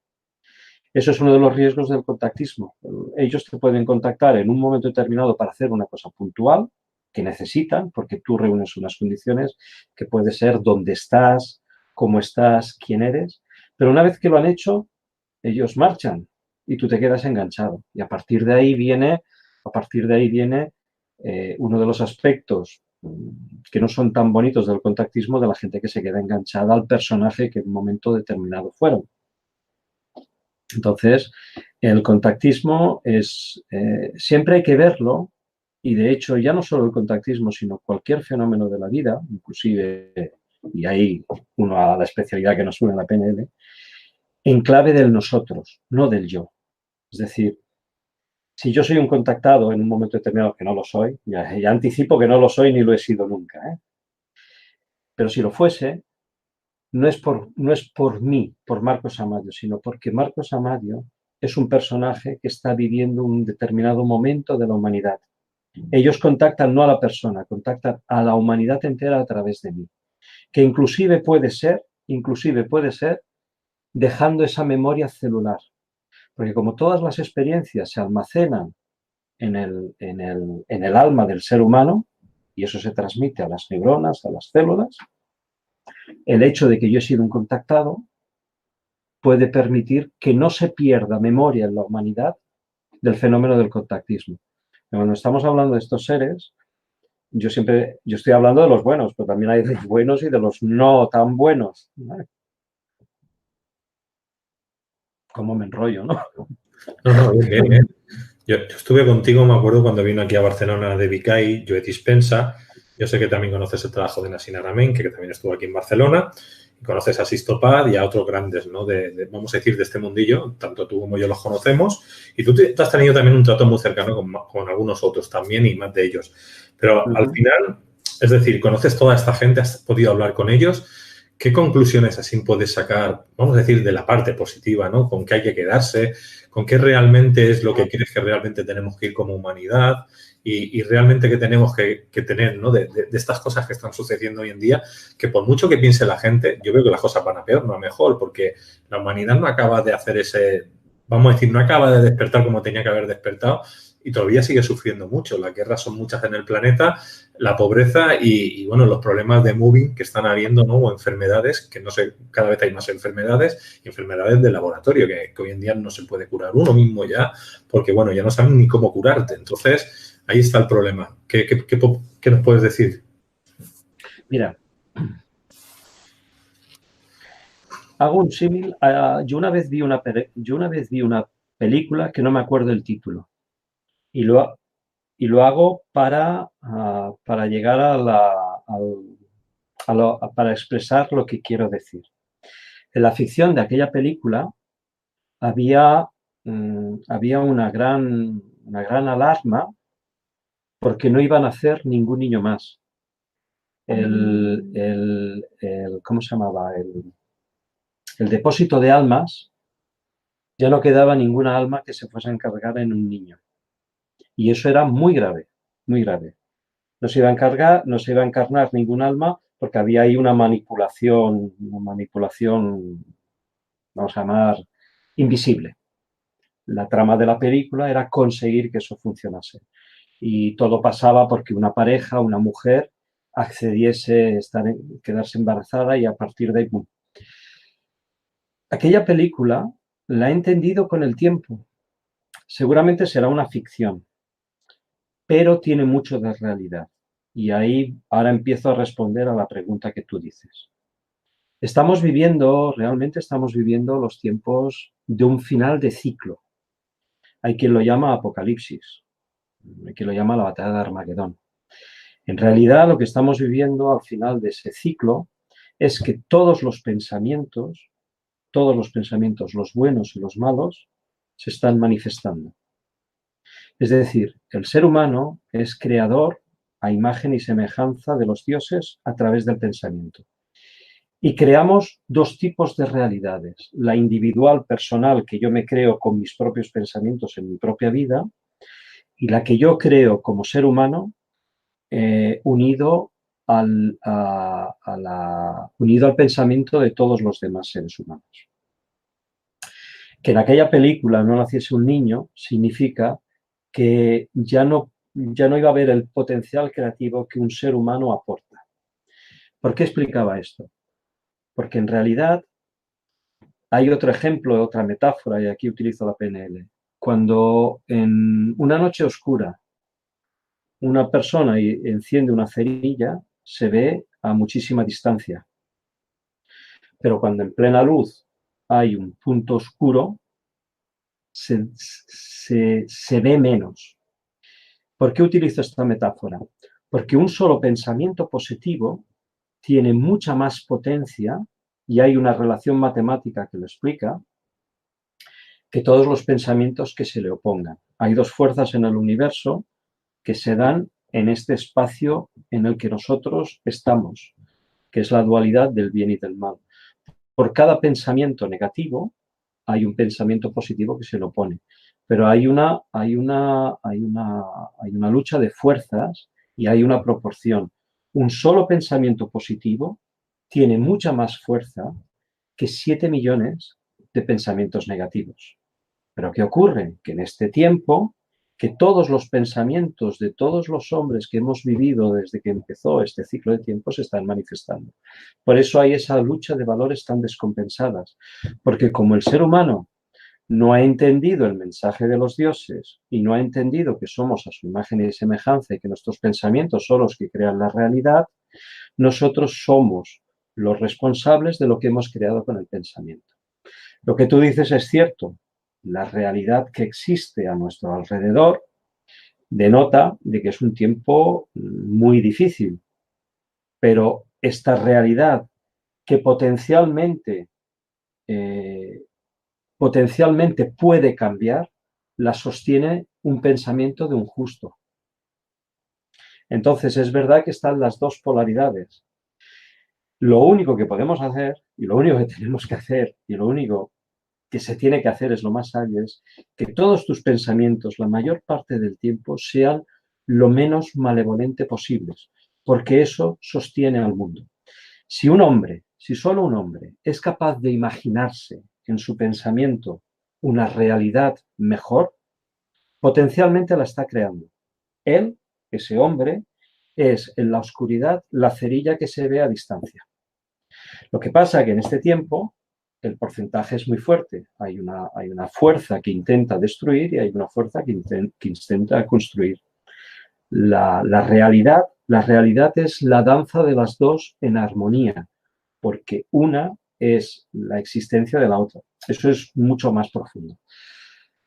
Eso es uno de los riesgos del contactismo. Ellos te pueden contactar en un momento determinado para hacer una cosa puntual que necesitan, porque tú reúnes unas condiciones que puede ser dónde estás, cómo estás, quién eres, pero una vez que lo han hecho, ellos marchan y tú te quedas enganchado. Y a partir de ahí viene uno de los aspectos que no son tan bonitos del contactismo de la gente que se queda enganchada al personaje que en un momento determinado fueron. Entonces, el contactismo siempre hay que verlo, y de hecho ya no solo el contactismo, sino cualquier fenómeno de la vida, inclusive, y ahí uno a la especialidad que nos une a la PNL, en clave del nosotros, no del yo. Es decir, si yo soy un contactado en un momento determinado, que no lo soy, ya anticipo que no lo soy ni lo he sido nunca, pero si lo fuese, no es por mí, por Marcos Amadio, sino porque Marcos Amadio es un personaje que está viviendo un determinado momento de la humanidad. Ellos contactan no a la persona, contactan a la humanidad entera a través de mí, que inclusive puede ser dejando esa memoria celular, porque como todas las experiencias se almacenan en el alma del ser humano, y eso se transmite a las neuronas, a las células, el hecho de que yo he sido un contactado puede permitir que no se pierda memoria en la humanidad del fenómeno del contactismo. Cuando estamos hablando de estos seres, yo estoy hablando de los buenos, pero también hay de los buenos y de los no tan buenos. ¿Vale? ¿Cómo me enrollo, no? No, no, bien, bien, bien. Yo estuve contigo, me acuerdo, cuando vino aquí a Barcelona de Vicay, Joe Dispensa. Yo sé que también conoces el trabajo de Nassine Aramein, que también estuvo aquí en Barcelona. Y conoces a Sisto Paz y a otros grandes, ¿no? Vamos a decir, de este mundillo. Tanto tú como yo los conocemos. Y tú has tenido también un trato muy cercano con algunos otros también y más de ellos. Pero al final, es decir, conoces toda esta gente, has podido hablar con ellos. ¿Qué conclusiones así puedes sacar, vamos a decir, de la parte positiva, ¿no? ¿Con qué hay que quedarse? ¿Con qué realmente es lo que crees que realmente tenemos que ir como humanidad? Y realmente qué tenemos que tener, ¿no? De estas cosas que están sucediendo hoy en día, que por mucho que piense la gente, yo veo que las cosas van a peor, no a mejor, porque la humanidad no acaba de hacer ese, vamos a decir, no acaba de despertar como tenía que haber despertado y todavía sigue sufriendo mucho. Las guerras son muchas en el planeta, la pobreza bueno, los problemas de moving que están habiendo, ¿no? O enfermedades, que no sé, cada vez hay más enfermedades y enfermedades de laboratorio, que hoy en día no se puede curar uno mismo ya, porque, bueno, ya no saben ni cómo curarte. Entonces, ahí está el problema. ¿Qué nos puedes decir? Mira, hago un símil. Yo una vez vi una película que no me acuerdo el título y lo hago para llegar para expresar lo que quiero decir. En la ficción de aquella película había una gran alarma porque no iban a hacer ningún niño más. ¿Cómo se llamaba? El depósito de almas, ya no quedaba ninguna alma que se fuese a encargar en un niño. Y eso era muy grave, muy grave. No se iba a encarnar ningún alma porque había ahí una manipulación, vamos a llamar, invisible. La trama de la película era conseguir que eso funcionase. Y todo pasaba porque una pareja, una mujer, accediese a quedarse embarazada y a partir de ahí, ¡pum! Aquella película la he entendido con el tiempo. Seguramente será una ficción, pero tiene mucho de realidad. Y ahí ahora empiezo a responder a la pregunta que tú dices. Realmente estamos viviendo los tiempos de un final de ciclo. Hay quien lo llama apocalipsis, hay quien lo llama la batalla de Armagedón. En realidad, lo que estamos viviendo al final de ese ciclo es que todos los pensamientos, los buenos y los malos, se están manifestando. Es decir, el ser humano es creador a imagen y semejanza de los dioses a través del pensamiento. Y creamos dos tipos de realidades. La individual, personal, que yo me creo con mis propios pensamientos en mi propia vida, y la que yo creo como ser humano unido unido al pensamiento de todos los demás seres humanos. Que en aquella película no naciese un niño significa que ya no iba a haber el potencial creativo que un ser humano aporta. ¿Por qué explicaba esto? Porque en realidad hay otro ejemplo, otra metáfora, y aquí utilizo la PNL. Cuando en una noche oscura una persona enciende una cerilla, se ve a muchísima distancia. Pero cuando en plena luz hay un punto oscuro, se ve menos. ¿Por qué utilizo esta metáfora? Porque un solo pensamiento positivo tiene mucha más potencia, y hay una relación matemática que lo explica, que todos los pensamientos que se le opongan. Hay dos fuerzas en el universo que se dan en este espacio en el que nosotros estamos, que es la dualidad del bien y del mal. Por cada pensamiento negativo hay un pensamiento positivo que se lo opone. Pero hay una lucha de fuerzas y hay una proporción. Un solo pensamiento positivo tiene mucha más fuerza que 7 millones de pensamientos negativos. Pero ¿qué ocurre? Que en este tiempo, que todos los pensamientos de todos los hombres que hemos vivido desde que empezó este ciclo de tiempo se están manifestando. Por eso hay esa lucha de valores tan descompensadas. Porque como el ser humano no ha entendido el mensaje de los dioses y no ha entendido que somos a su imagen y semejanza y que nuestros pensamientos son los que crean la realidad, nosotros somos los responsables de lo que hemos creado con el pensamiento. Lo que tú dices es cierto. La realidad que existe a nuestro alrededor denota de que es un tiempo muy difícil, pero esta realidad que potencialmente puede cambiar, la sostiene un pensamiento de un justo. Entonces, es verdad que están las dos polaridades. Lo único que podemos hacer, y lo único que tenemos que hacer, y lo único que se tiene que hacer es lo más sabio, es que todos tus pensamientos, la mayor parte del tiempo, sean lo menos malevolente posibles, porque eso sostiene al mundo. Si un hombre, si solo un hombre, es capaz de imaginarse en su pensamiento una realidad mejor, potencialmente la está creando. Él, ese hombre, es en la oscuridad la cerilla que se ve a distancia. Lo que pasa es que en este tiempo el porcentaje es muy fuerte. Hay una fuerza que intenta destruir y hay una fuerza que intenta construir. La realidad es la danza de las dos en armonía, porque una es la existencia de la otra. Eso es mucho más profundo.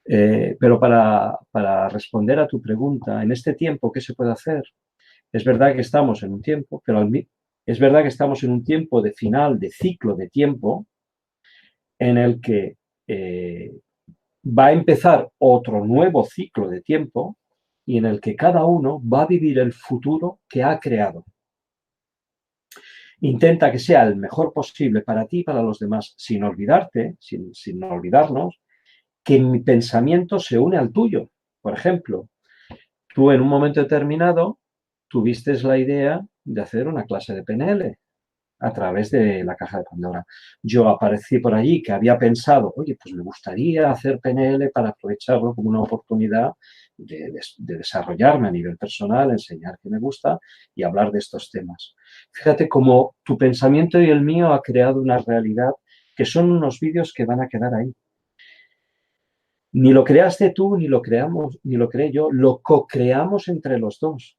Pero para responder a tu pregunta, en este tiempo, ¿qué se puede hacer? Es verdad que estamos en un tiempo, pero es verdad que estamos en un tiempo de final, de ciclo de tiempo, en el que va a empezar otro nuevo ciclo de tiempo y en el que cada uno va a vivir el futuro que ha creado. Intenta que sea el mejor posible para ti y para los demás, sin olvidarte, sin olvidarnos, que mi pensamiento se une al tuyo. Por ejemplo, tú en un momento determinado tuviste la idea de hacer una clase de PNL a través de la caja de Pandora. Yo aparecí por allí que había pensado, oye, pues me gustaría hacer PNL para aprovecharlo como una oportunidad de desarrollarme a nivel personal, enseñar que me gusta y hablar de estos temas. Fíjate cómo tu pensamiento y el mío ha creado una realidad que son unos vídeos que van a quedar ahí. Ni lo creaste tú, ni lo creamos, ni lo creé yo, lo co-creamos entre los dos.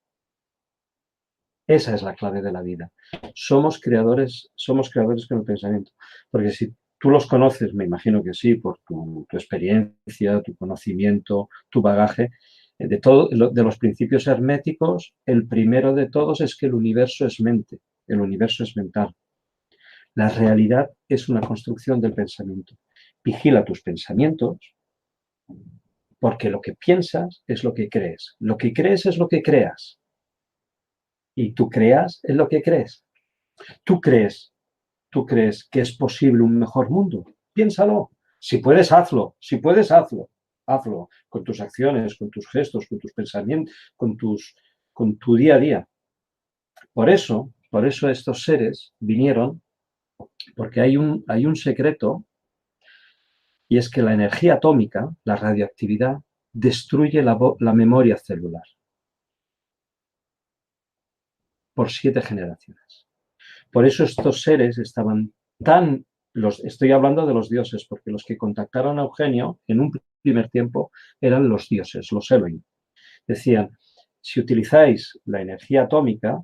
Esa es la clave de la vida. Somos creadores con el pensamiento. Porque si tú los conoces, me imagino que sí, por tu experiencia, tu conocimiento, tu bagaje, de los principios herméticos, el primero de todos es que el universo es mente, el universo es mental. La realidad es una construcción del pensamiento. Vigila tus pensamientos, porque lo que piensas es lo que crees. Lo que crees es lo que creas. Y tú creas en lo que crees. ¿Tú crees que es posible un mejor mundo? Piénsalo. Si puedes, hazlo. Si puedes, hazlo. Hazlo con tus acciones, con tus gestos, con tus pensamientos, con tu día a día. Por eso estos seres vinieron, porque hay un secreto, y es que la energía atómica, la radioactividad, destruye la memoria celular por 7 generaciones. Por eso estos seres estaban estoy hablando de los dioses, porque los que contactaron a Eugenio en un primer tiempo eran los dioses, los Elohim. Decían, si utilizáis la energía atómica,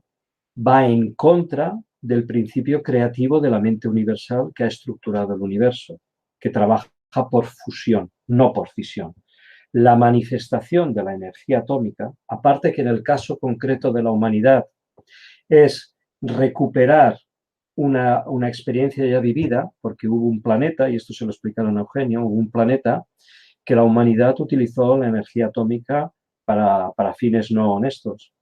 va en contra del principio creativo de la mente universal que ha estructurado el universo, que trabaja por fusión, no por fisión. La manifestación de la energía atómica, aparte que en el caso concreto de la humanidad es recuperar una experiencia ya vivida, porque hubo un planeta, y esto se lo explicaron a Eugenio, hubo un planeta que la humanidad utilizó la energía atómica para fines no honestos.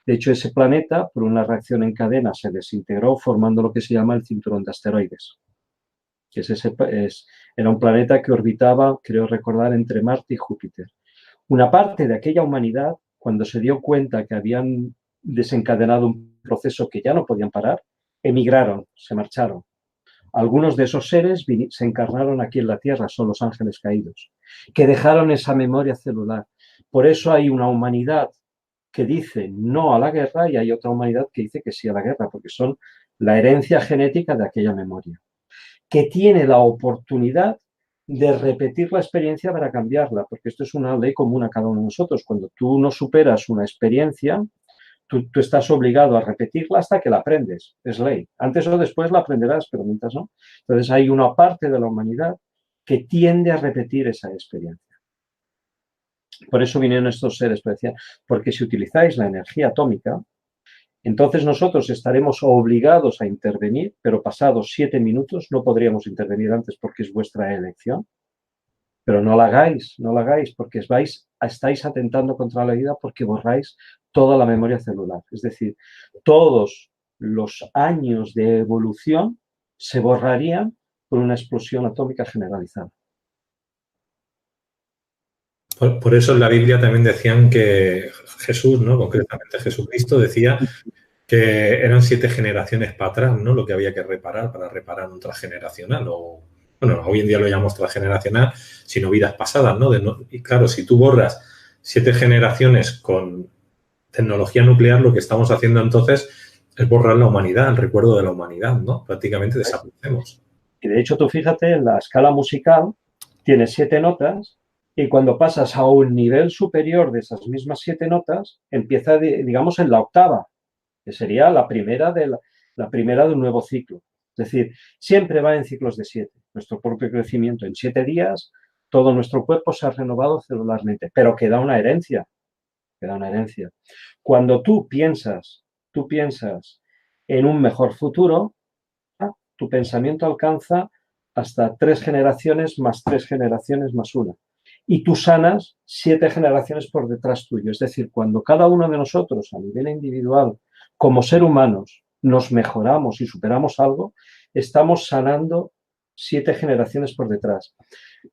De hecho, ese planeta, por una reacción en cadena, se desintegró formando lo que se llama el cinturón de asteroides. Que era un planeta que orbitaba, creo recordar, entre Marte y Júpiter. Una parte de aquella humanidad, cuando se dio cuenta que habían desencadenado un proceso que ya no podían parar, emigraron, se marcharon. Algunos de esos seres se encarnaron aquí en la Tierra, son los ángeles caídos, que dejaron esa memoria celular. Por eso hay una humanidad que dice no a la guerra y hay otra humanidad que dice que sí a la guerra, porque son la herencia genética de aquella memoria, que tiene la oportunidad de repetir la experiencia para cambiarla, porque esto es una ley común a cada uno de nosotros. Cuando tú no superas una experiencia, tú estás obligado a repetirla hasta que la aprendes. Es ley. Antes o después la aprenderás, pero mientras no. Entonces hay una parte de la humanidad que tiende a repetir esa experiencia. Por eso vinieron estos seres, porque si utilizáis la energía atómica, entonces nosotros estaremos obligados a intervenir, pero pasados 7 minutos no podríamos intervenir antes porque es vuestra elección. Pero no la hagáis, no la hagáis, porque estáis atentando contra la vida porque borráis toda la memoria celular. Es decir, todos los años de evolución se borrarían por una explosión atómica generalizada. Por eso en la Biblia también decían que Jesús, ¿no? Concretamente Jesucristo, decía que eran 7 generaciones para atrás, ¿no? Lo que había que reparar para reparar un transgeneracional. O, bueno, hoy en día lo llamamos transgeneracional, sino vidas pasadas, ¿no? Y claro, si tú borras 7 generaciones con tecnología nuclear, lo que estamos haciendo entonces es borrar la humanidad, el recuerdo de la humanidad, ¿no? Prácticamente desaparecemos. Y de hecho, tú fíjate, en la escala musical tienes 7 notas y cuando pasas a un nivel superior de esas mismas 7 notas, empieza, digamos, en la octava, que sería la primera de un nuevo ciclo. Es decir, siempre va en ciclos de 7. Nuestro propio crecimiento en 7 días, todo nuestro cuerpo se ha renovado celularmente, pero queda una herencia. Queda una herencia. Cuando tú piensas en un mejor futuro, tu pensamiento alcanza hasta 3 generaciones más 3 generaciones más 1. Y tú sanas 7 generaciones por detrás tuyo. Es decir, cuando cada uno de nosotros a nivel individual, como ser humanos, nos mejoramos y superamos algo, estamos sanando 7 generaciones por detrás.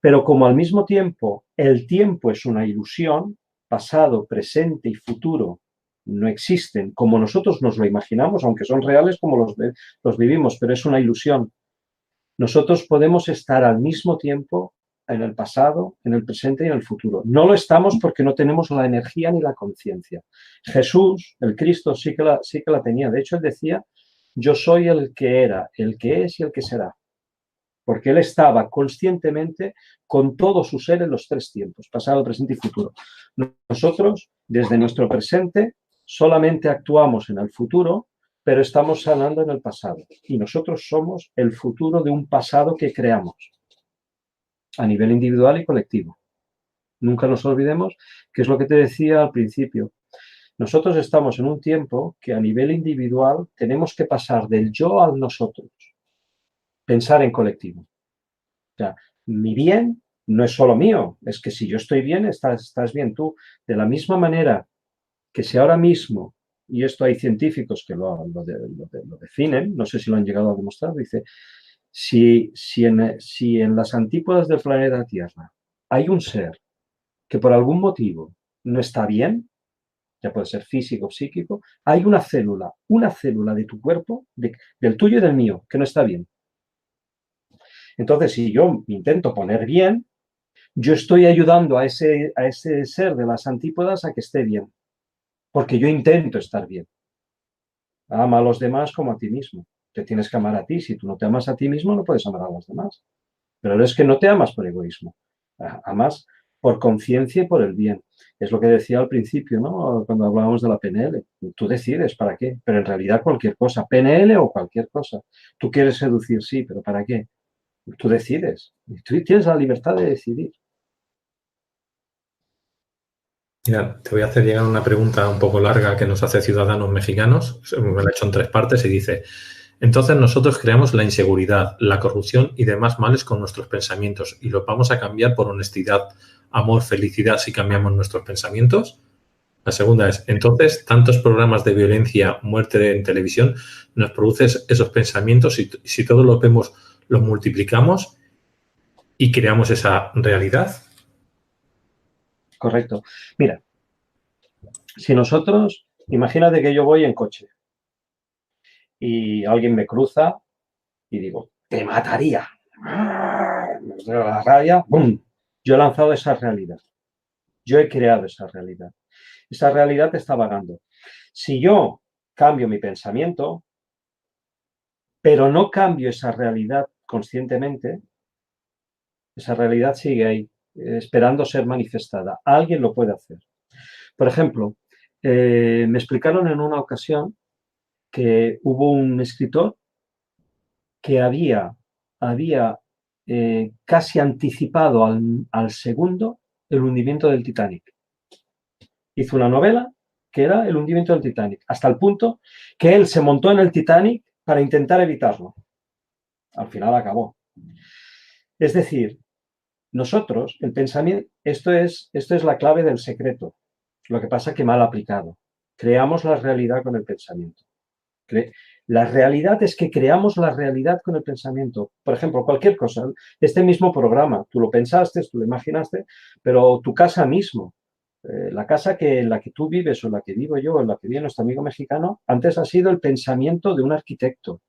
Pero como al mismo tiempo el tiempo es una ilusión, pasado, presente y futuro no existen como nosotros nos lo imaginamos, aunque son reales como los vivimos, pero es una ilusión. Nosotros podemos estar al mismo tiempo en el pasado, en el presente y en el futuro. No lo estamos porque no tenemos la energía ni la conciencia. Jesús, el Cristo, sí que la tenía. De hecho, él decía, yo soy el que era, el que es y el que será. Porque él estaba conscientemente con todo su ser en los 3 tiempos, pasado, presente y futuro. Nosotros, desde nuestro presente, solamente actuamos en el futuro, pero estamos sanando en el pasado. Y nosotros somos el futuro de un pasado que creamos a nivel individual y colectivo. Nunca nos olvidemos que es lo que te decía al principio. Nosotros estamos en un tiempo que a nivel individual tenemos que pasar del yo al nosotros. Pensar en colectivo. O sea, mi bien no es solo mío, es que si yo estoy bien, estás bien tú. De la misma manera que si ahora mismo, y esto hay científicos que lo definen, no sé si lo han llegado a demostrar, dice, si en las antípodas del planeta Tierra hay un ser que por algún motivo no está bien, ya puede ser físico o psíquico, hay una célula de tu cuerpo, del tuyo y del mío, que no está bien. Entonces, si yo me intento poner bien, yo estoy ayudando a ese ser de las antípodas a que esté bien, porque yo intento estar bien. Ama a los demás como a ti mismo. Te tienes que amar a ti. Si tú no te amas a ti mismo, no puedes amar a los demás. Pero es que no te amas por egoísmo. Amas por conciencia y por el bien. Es lo que decía al principio, ¿no? Cuando hablábamos de la PNL. Tú decides para qué, pero en realidad cualquier cosa. PNL o cualquier cosa. Tú quieres seducir, sí, pero ¿para qué? Tú decides. Tú tienes la libertad de decidir. Mira, te voy a hacer llegar una pregunta un poco larga que nos hace Ciudadanos Mexicanos. Me la he hecho en 3 partes y dice, entonces nosotros creamos la inseguridad, la corrupción y demás males con nuestros pensamientos y los vamos a cambiar por honestidad, amor, felicidad si cambiamos nuestros pensamientos. La segunda es, entonces, tantos programas de violencia, muerte en televisión, nos producen esos pensamientos y si todos los vemos, los multiplicamos y creamos esa realidad. Correcto. Mira, si nosotros, imagínate que yo voy en coche y alguien me cruza y digo, te mataría. La rabia, ¡bum! Yo he lanzado esa realidad. Yo he creado esa realidad. Esa realidad está vagando. Si yo cambio mi pensamiento, pero no cambio esa realidad conscientemente, Esa realidad sigue ahí, esperando ser manifestada. Alguien lo puede hacer. Por ejemplo, me explicaron en una ocasión que hubo un escritor que había casi anticipado al segundo el hundimiento del Titanic. Hizo una novela que era el hundimiento del Titanic, hasta el punto que él se montó en el Titanic para intentar evitarlo. Al final acabó. Es decir, nosotros, el pensamiento, esto es la clave del secreto. Lo que pasa que mal aplicado. Creamos la realidad con el pensamiento. La realidad es que creamos la realidad con el pensamiento. Por ejemplo, cualquier cosa. Este mismo programa, tú lo pensaste, tú lo imaginaste, pero tu casa mismo, la casa en la que tú vives o en la que vivo yo, o en la que vive nuestro amigo mexicano, antes ha sido el pensamiento de un arquitecto.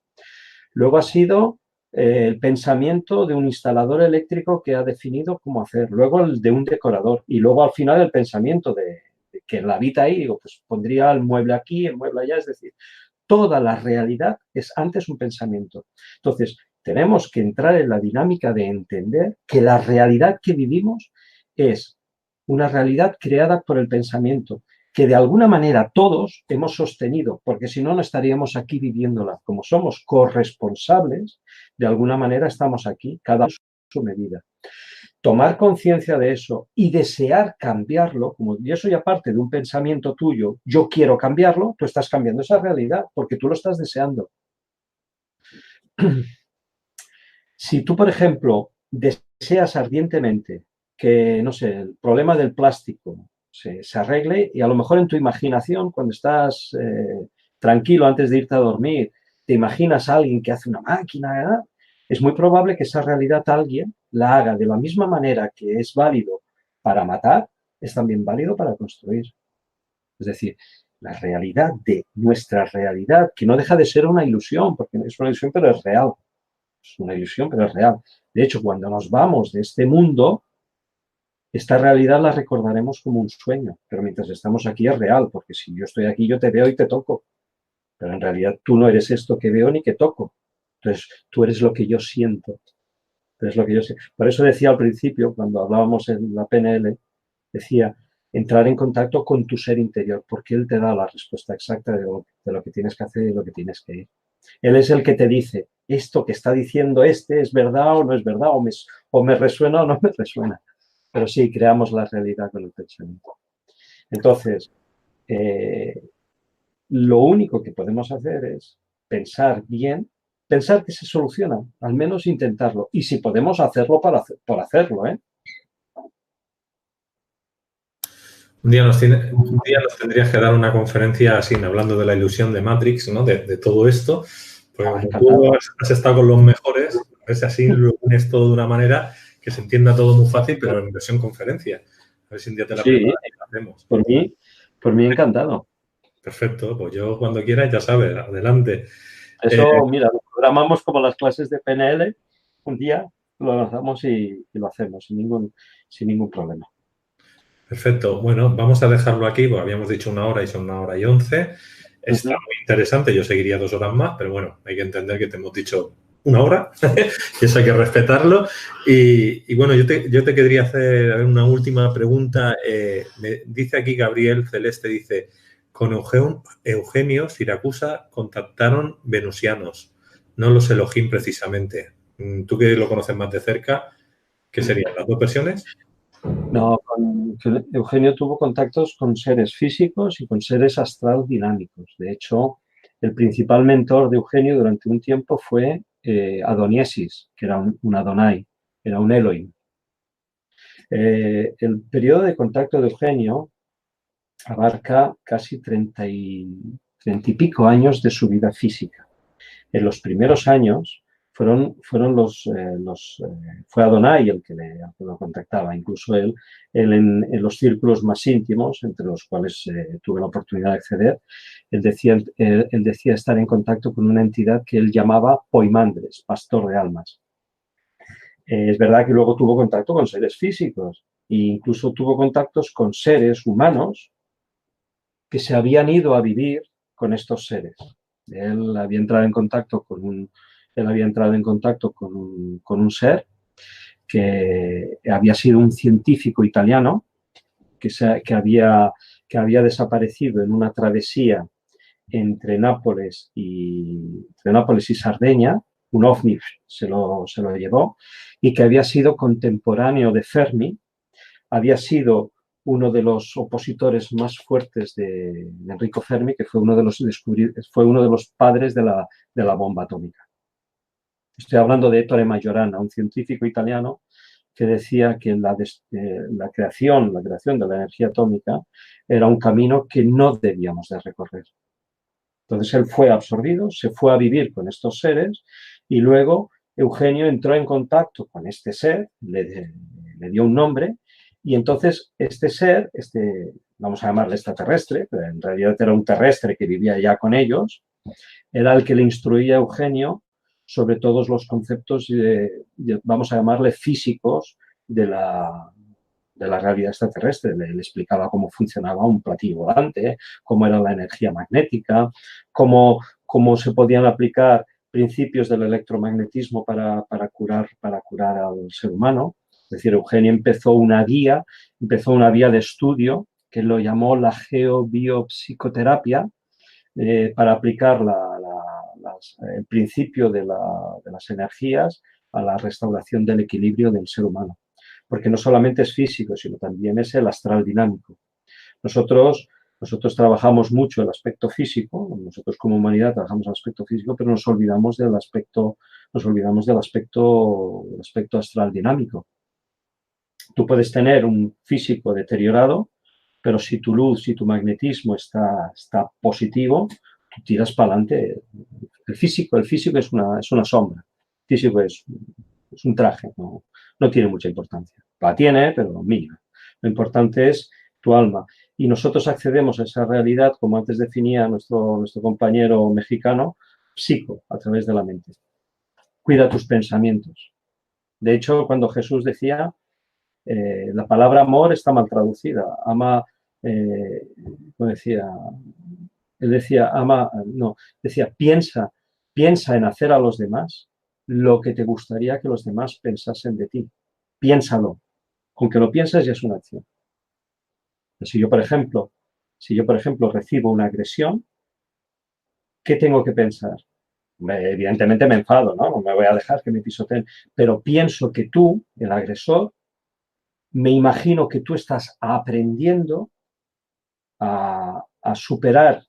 Luego ha sido el pensamiento de un instalador eléctrico que ha definido cómo hacer. Luego el de un decorador. Y luego al final el pensamiento de que la habita ahí, digo, pues pondría el mueble aquí, el mueble allá. Es decir, toda la realidad es antes un pensamiento. Entonces, tenemos que entrar en la dinámica de entender que la realidad que vivimos es una realidad creada por el pensamiento, que de alguna manera todos hemos sostenido, porque si no, no estaríamos aquí viviéndola. Como somos corresponsables, de alguna manera estamos aquí, cada uno a su medida. Tomar conciencia de eso y desear cambiarlo, como yo soy aparte de un pensamiento tuyo, yo quiero cambiarlo, tú estás cambiando esa realidad porque tú lo estás deseando. Si tú, por ejemplo, deseas ardientemente que, no sé, el problema del plástico se arregle y a lo mejor en tu imaginación, cuando estás tranquilo antes de irte a dormir, te imaginas a alguien que hace una máquina, ¿verdad? Es muy probable que esa realidad alguien la haga de la misma manera que es válido para matar, es también válido para construir. Es decir, la realidad de nuestra realidad, que no deja de ser una ilusión, porque es una ilusión pero es real. Es una ilusión pero es real. De hecho, cuando nos vamos de este mundo, esta realidad la recordaremos como un sueño, pero mientras estamos aquí es real, porque si yo estoy aquí yo te veo y te toco, pero en realidad tú no eres esto que veo ni que toco. Entonces, tú eres lo que yo siento. Es lo que yo sé. Por eso decía al principio, cuando hablábamos en la PNL, decía, entrar en contacto con tu ser interior, porque él te da la respuesta exacta de lo que tienes que hacer y lo que tienes que ir. Él es el que te dice, esto que está diciendo este es verdad o no es verdad, o me resuena o no me resuena. Pero sí, creamos la realidad con el pensamiento. Entonces, lo único que podemos hacer es pensar bien, pensar que se soluciona, al menos intentarlo. Y si podemos hacerlo por hacerlo, ¿eh? Un día nos tendrías que dar una conferencia así, hablando de la ilusión de Matrix, ¿no? De todo esto. Porque como tú has estado con los mejores, a ver si así lo unes todo de una manera que se entienda todo muy fácil, pero en versión conferencia. A ver si un día te la preparas y la hacemos. Por mí encantado. Perfecto, pues yo cuando quieras, ya sabes, adelante. Eso, mira, lo programamos como las clases de PNL, un día lo lanzamos y lo hacemos sin ningún problema. Perfecto, bueno, vamos a dejarlo aquí, porque habíamos dicho 1 hora y son 1 hora y 11. Está muy interesante, yo seguiría 2 horas más, pero bueno, hay que entender que te hemos dicho 1 hora, y eso hay que respetarlo. Y bueno, yo te querría hacer una última pregunta. Me dice aquí Gabriel Celeste, dice, con Eugenio Siracusa contactaron venusianos, no los Elohim precisamente. Tú que lo conoces más de cerca, ¿qué serían las dos versiones? No, Eugenio tuvo contactos con seres físicos y con seres astral dinámicos. De hecho, el principal mentor de Eugenio durante un tiempo fue Adoniesis, que era un Adonai, era un Elohim. El periodo de contacto de Eugenio abarca casi 30 y pico años de su vida física. En los primeros años fue Adonai el que lo contactaba, incluso él en los círculos más íntimos, entre los cuales tuve la oportunidad de acceder, él decía estar en contacto con una entidad que él llamaba Poimandres, pastor de almas. Es verdad que luego tuvo contacto con seres físicos e incluso tuvo contactos con seres humanos que se habían ido a vivir con estos seres. Él había entrado en contacto con un ser que había sido un científico italiano que había desaparecido en una travesía entre Nápoles y Sardeña. Un ovni se lo llevó, y que había sido contemporáneo de Fermi, había sido uno de los opositores más fuertes de Enrico Fermi, que fue uno de los padres de la bomba atómica. Estoy hablando de Ettore Majorana, un científico italiano que decía que la creación de la energía atómica era un camino que no debíamos de recorrer. Entonces él fue absorbido, se fue a vivir con estos seres, y luego Eugenio entró en contacto con este ser, le dio un nombre, y entonces este ser, vamos a llamarle extraterrestre, pero en realidad era un terrestre que vivía ya con ellos, era el que le instruía a Eugenio sobre todos los conceptos, vamos a llamarle físicos, de la realidad extraterrestre. Le explicaba cómo funcionaba un platillo volante, cómo era la energía magnética, cómo se podían aplicar principios del electromagnetismo para curar al ser humano. Es decir, Eugenio empezó una vía de estudio que lo llamó la geobiopsicoterapia, para aplicar el principio de las energías a la restauración del equilibrio del ser humano. Porque no solamente es físico, sino también es el astral dinámico. Nosotros trabajamos mucho el aspecto físico, nosotros como humanidad trabajamos el aspecto físico, pero nos olvidamos del aspecto astral dinámico. Tú puedes tener un físico deteriorado, pero si tu luz, si tu magnetismo está positivo, tú tiras para adelante. El físico es una sombra. El físico es un traje, no tiene mucha importancia. La tiene, pero mínima. Lo importante es tu alma. Y nosotros accedemos a esa realidad, como antes definía nuestro compañero mexicano, psico, a través de la mente. Cuida tus pensamientos. De hecho, cuando Jesús decía, la palabra amor está mal traducida. Ama, como decía, él decía, piensa en hacer a los demás lo que te gustaría que los demás pensasen de ti. Piénsalo. Con que lo pienses ya es una acción. Si yo, por ejemplo, recibo una agresión, ¿qué tengo que pensar? Evidentemente me enfado, ¿no? No me voy a dejar que me pisoteen, pero pienso que tú, el agresor, me imagino que tú estás aprendiendo a superar.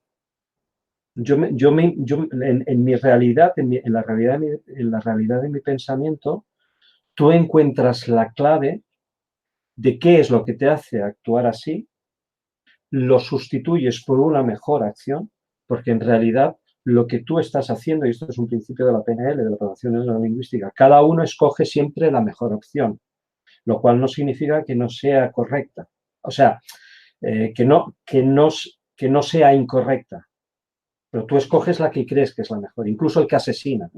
En mi realidad, en la realidad de mi pensamiento, tú encuentras la clave de qué es lo que te hace actuar así, lo sustituyes por una mejor acción, porque en realidad lo que tú estás haciendo, y esto es un principio de la PNL, de la programación neurolingüística, cada uno escoge siempre la mejor opción, lo cual no significa que no sea correcta. O sea, que no sea incorrecta, pero tú escoges la que crees que es la mejor. Incluso el que asesina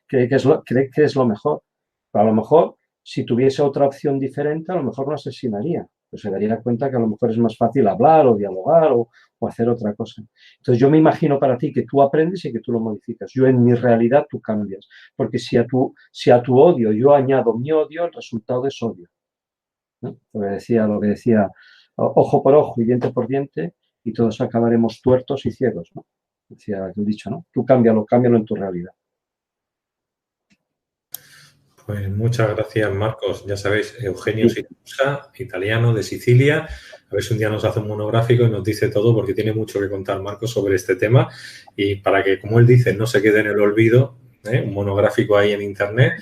cree que es lo mejor. Pero a lo mejor, si tuviese otra opción diferente, a lo mejor no asesinaría. Pues se daría cuenta que a lo mejor es más fácil hablar o dialogar o hacer otra cosa. Entonces yo me imagino para ti que tú aprendes y que tú lo modificas. Yo en mi realidad tú cambias. Porque si a tu odio yo añado mi odio, el resultado es odio, ¿no? Lo que decía, ojo por ojo y diente por diente, y todos acabaremos tuertos y ciegos, ¿no? Decía el dicho, ¿no? Tú cámbialo en tu realidad. Pues muchas gracias, Marcos. Ya sabéis, Eugenio Siracusa, italiano de Sicilia. A ver si un día nos hace un monográfico y nos dice todo, porque tiene mucho que contar, Marcos, sobre este tema. Y para que, como él dice, no se quede en el olvido, un monográfico ahí en Internet.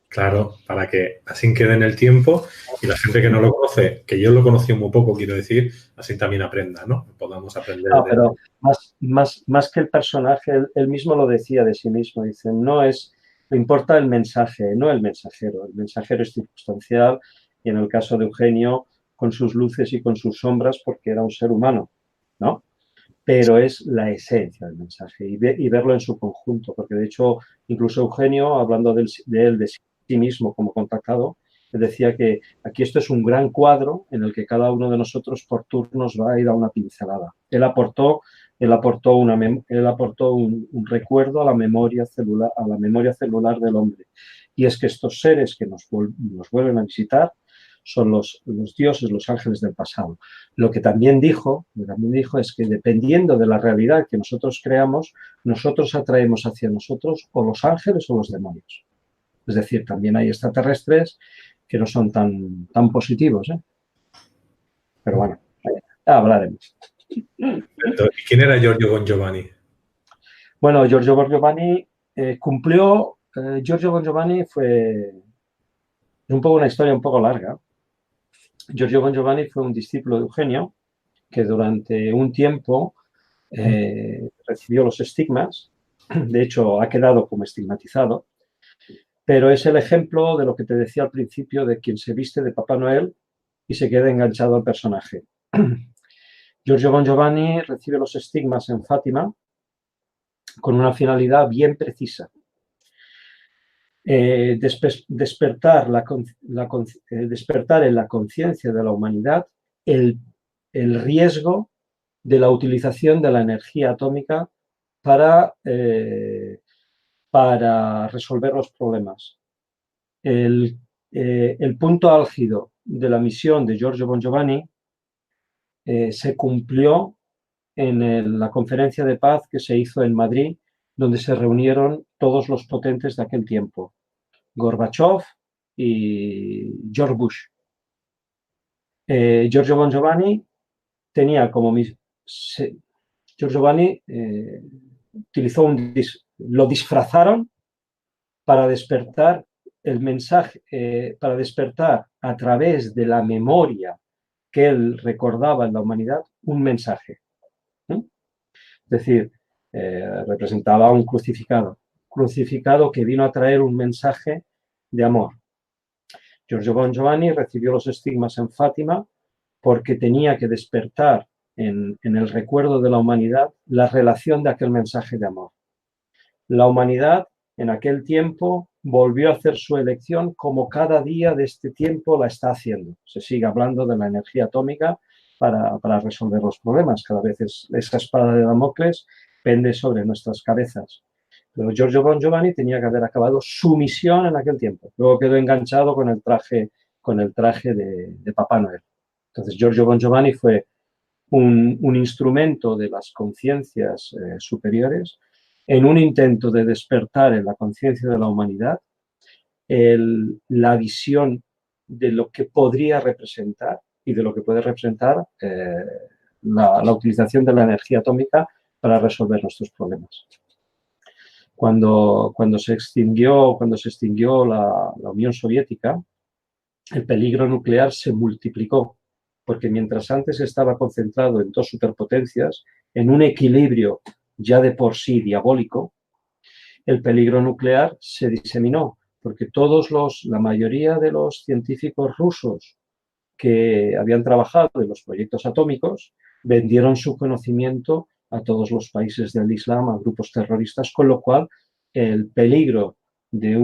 Claro, para que así quede en el tiempo y la gente que no lo conoce, que yo lo conocí muy poco, quiero decir, así también aprenda, ¿no? Podamos aprender. No, pero más que el personaje, él mismo lo decía de sí mismo. Dice, no importa el mensaje, no el mensajero. El mensajero es circunstancial y en el caso de Eugenio, con sus luces y con sus sombras, porque era un ser humano, ¿no? Pero es la esencia del mensaje y verlo en su conjunto, porque de hecho, incluso Eugenio, hablando de él, de sí mismo como contactado, Él decía que aquí esto es un gran cuadro en el que cada uno de nosotros por turnos va a ir a una pincelada. Él aportó un recuerdo a la memoria celular del hombre. Y es que estos seres que nos vuelven a visitar son los dioses, los ángeles del pasado. Lo que también dijo es que dependiendo de la realidad que nosotros creamos, nosotros atraemos hacia nosotros o los ángeles o los demonios. Es decir, también hay extraterrestres que no son tan positivos, ¿eh? Pero bueno, ya hablaremos. Perfecto. ¿Y quién era Giorgio Bon Giovanni? Bueno, Giorgio Bon Giovanni cumplió. Giorgio Bon Giovanni es un poco una historia un poco larga. Giorgio Bon Giovanni fue un discípulo de Eugenio que durante un tiempo recibió los estigmas. De hecho, ha quedado como estigmatizado. Pero es el ejemplo de lo que te decía al principio de quien se viste de Papá Noel y se queda enganchado al personaje. Giorgio Bon Giovanni recibe los estigmas en Fátima con una finalidad bien precisa. Despertar en la conciencia de la humanidad el riesgo de la utilización de la energía atómica para resolver los problemas. El punto álgido de la misión de Giorgio Bon Giovanni se cumplió en la conferencia de paz que se hizo en Madrid, donde se reunieron todos los potentes de aquel tiempo, Gorbachev y George Bush. Giorgio Bon Giovanni tenía como Giorgio Giovanni lo disfrazaron para despertar el mensaje, para despertar a través de la memoria que él recordaba en la humanidad un mensaje. Es decir, representaba un crucificado que vino a traer un mensaje de amor. Giorgio Bon Giovanni recibió los estigmas en Fátima porque tenía que despertar en el recuerdo de la humanidad la relación de aquel mensaje de amor. La humanidad en aquel tiempo volvió a hacer su elección como cada día de este tiempo la está haciendo. Se sigue hablando de la energía atómica para resolver los problemas. Cada vez esa espada de Damocles pende sobre nuestras cabezas. Pero Giorgio Bon Giovanni tenía que haber acabado su misión en aquel tiempo. Luego quedó enganchado con el traje de Papá Noel. Entonces Giorgio Bon Giovanni fue un instrumento de las conciencias superiores en un intento de despertar en la conciencia de la humanidad la visión de lo que podría representar y de lo que puede representar la utilización de la energía atómica para resolver nuestros problemas. Cuando se extinguió la Unión Soviética, el peligro nuclear se multiplicó, porque mientras antes estaba concentrado en dos superpotencias, en un equilibrio ya de por sí diabólico, el peligro nuclear se diseminó, porque la mayoría de los científicos rusos que habían trabajado en los proyectos atómicos vendieron su conocimiento a todos los países del Islam, a grupos terroristas, con lo cual el peligro de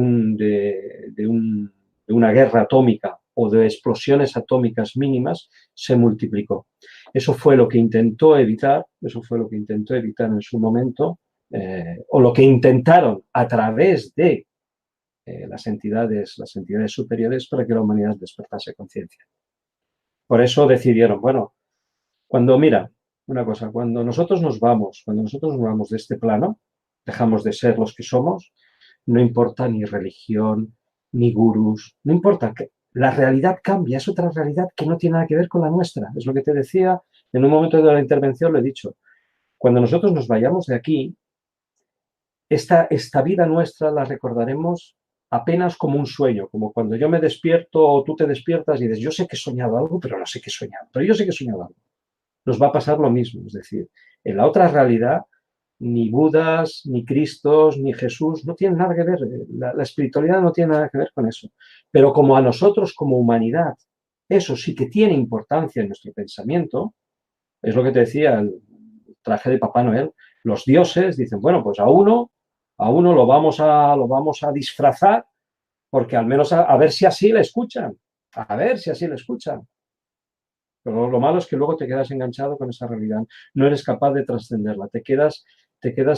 una guerra atómica o de explosiones atómicas mínimas se multiplicó. Eso fue lo que intentó evitar en su momento, o lo que intentaron a través de las entidades superiores para que la humanidad despertase conciencia. Por eso decidieron, bueno, cuando nosotros nos vamos de este plano, dejamos de ser los que somos, no importa ni religión, ni gurús, no importa, que la realidad cambia, es otra realidad que no tiene nada que ver con la nuestra. Es lo que te decía en un momento de la intervención, lo he dicho. Cuando nosotros nos vayamos de aquí, esta vida nuestra la recordaremos apenas como un sueño, como cuando yo me despierto o tú te despiertas y dices, yo sé que he soñado algo, pero no sé qué he soñado, pero yo sé que he soñado algo. Nos va a pasar lo mismo, es decir, en la otra realidad, ni Budas, ni Cristos, ni Jesús, no tienen nada que ver, la espiritualidad no tiene nada que ver con eso. Pero como a nosotros, como humanidad, eso sí que tiene importancia en nuestro pensamiento, es lo que te decía el traje de Papá Noel, los dioses dicen, bueno, pues a uno lo vamos a disfrazar porque al menos a ver si así le escuchan, a ver si así le escuchan. Pero lo malo es que luego te quedas enganchado con esa realidad, no eres capaz de trascenderla, te quedas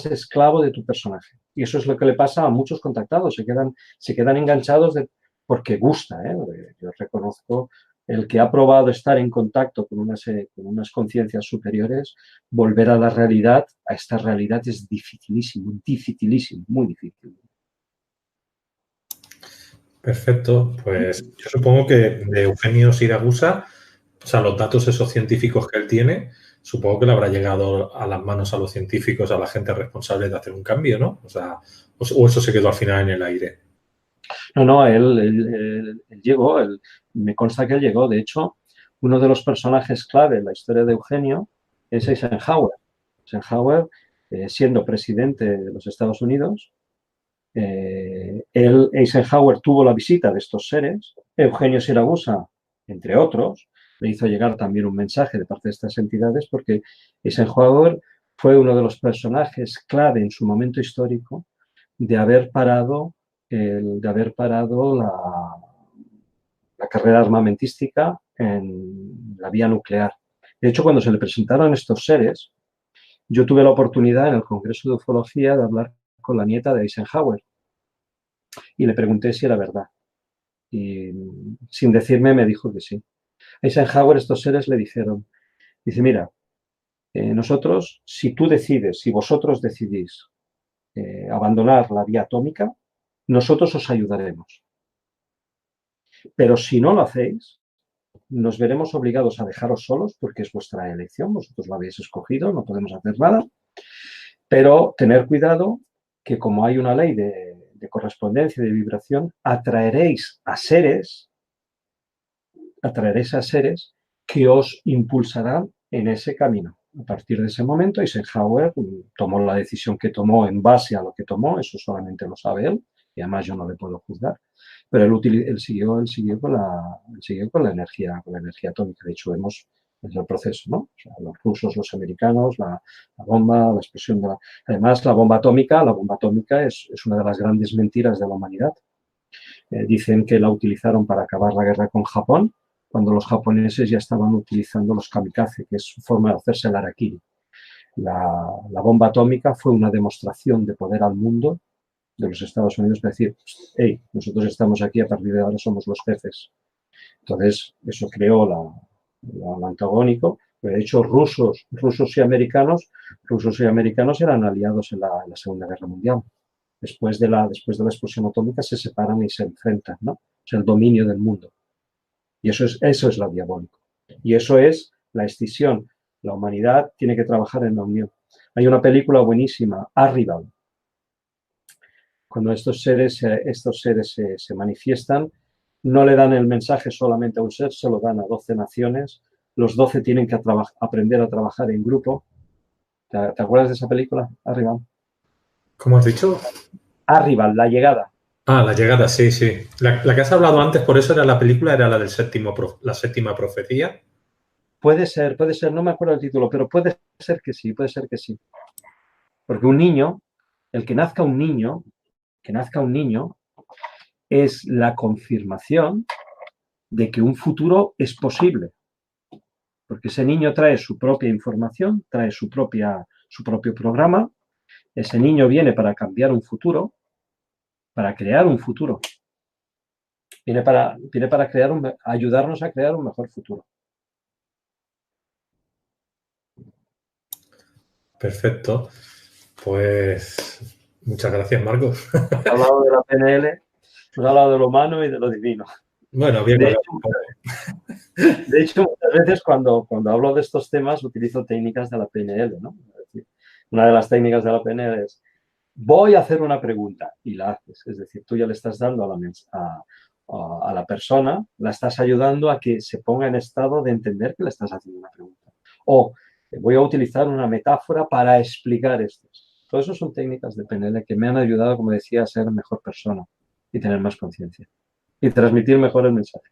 esclavo de tu personaje. Y eso es lo que le pasa a muchos contactados, se quedan enganchados porque gusta. Yo reconozco el que ha probado estar en contacto con unas conciencias superiores, volver a la realidad, a esta realidad es dificilísimo, muy difícil. Perfecto, pues yo supongo que de Eugenio Siragusa, o sea, los datos esos científicos que él tiene, supongo que le habrá llegado a las manos a los científicos, a la gente responsable de hacer un cambio, ¿no? O sea, o eso se quedó al final en el aire. No, él llegó, me consta que él llegó. De hecho, uno de los personajes clave en la historia de Eugenio es Eisenhower. Eisenhower, siendo presidente de los Estados Unidos, Eisenhower tuvo la visita de estos seres. Eugenio Siragusa, entre otros, le hizo llegar también un mensaje de parte de estas entidades porque Eisenhower fue uno de los personajes clave en su momento histórico de haber parado la carrera armamentística en la vía nuclear. De hecho, cuando se le presentaron estos seres, yo tuve la oportunidad en el Congreso de Ufología de hablar con la nieta de Eisenhower y le pregunté si era verdad. Y sin decirme me dijo que sí. Eisenhower, estos seres le dijeron, dice, mira, nosotros, si vosotros decidís abandonar la vía atómica, nosotros os ayudaremos. Pero si no lo hacéis, nos veremos obligados a dejaros solos porque es vuestra elección, vosotros lo habéis escogido, no podemos hacer nada. Pero tener cuidado que como hay una ley de correspondencia y de vibración, atraeréis a seres que os impulsarán en ese camino. A partir de ese momento, Eisenhower tomó la decisión que tomó en base a lo que tomó, eso solamente lo sabe él, y además yo no le puedo juzgar. Pero él siguió con la energía atómica. De hecho, vemos el proceso, ¿no? O sea, los rusos, los americanos, la bomba, la explosión de Además, la bomba atómica es una de las grandes mentiras de la humanidad. Dicen que la utilizaron para acabar la guerra con Japón, cuando los japoneses ya estaban utilizando los kamikaze, que es su forma de hacerse el harakiri. La bomba atómica fue una demostración de poder al mundo de los Estados Unidos para decir, hey, nosotros estamos aquí, a partir de ahora somos los jefes. Entonces, eso creó lo antagónico. De hecho, rusos y americanos eran aliados en la Segunda Guerra Mundial. Después de la explosión atómica se separan y se enfrentan, ¿no? Es el dominio del mundo. Y eso es lo diabólico. Y eso es la escisión. La humanidad tiene que trabajar en la unión. Hay una película buenísima, Arrival. Cuando estos seres se manifiestan, no le dan el mensaje solamente a un ser, se lo dan a 12 naciones. Los 12 tienen que aprender a trabajar en grupo. ¿Te acuerdas de esa película, Arrival? ¿Cómo has dicho? Arrival, La Llegada. Ah, La Llegada, sí, sí. La que has hablado antes, por eso era la película, era la del la séptima profecía. Puede ser, no me acuerdo el título, pero puede ser que sí. Porque un niño, el que nazca un niño, es la confirmación de que un futuro es posible. Porque ese niño trae su propia información, trae su propio programa. Ese niño viene para cambiar un futuro, para crear un futuro. Viene para ayudarnos a crear un mejor futuro. Perfecto. Pues muchas gracias, Marcos. Hemos hablado de la PNL, hemos hablado de lo humano y de lo divino. Bueno, bien. De hecho, muchas veces cuando hablo de estos temas utilizo técnicas de la PNL, ¿no? Es decir, una de las técnicas de la PNL es voy a hacer una pregunta y la haces. Es decir, tú ya le estás dando a la persona, la estás ayudando a que se ponga en estado de entender que le estás haciendo una pregunta. O voy a utilizar una metáfora para explicar esto. Todo eso son técnicas de PNL que me han ayudado, como decía, a ser mejor persona y tener más conciencia y transmitir mejor el mensaje.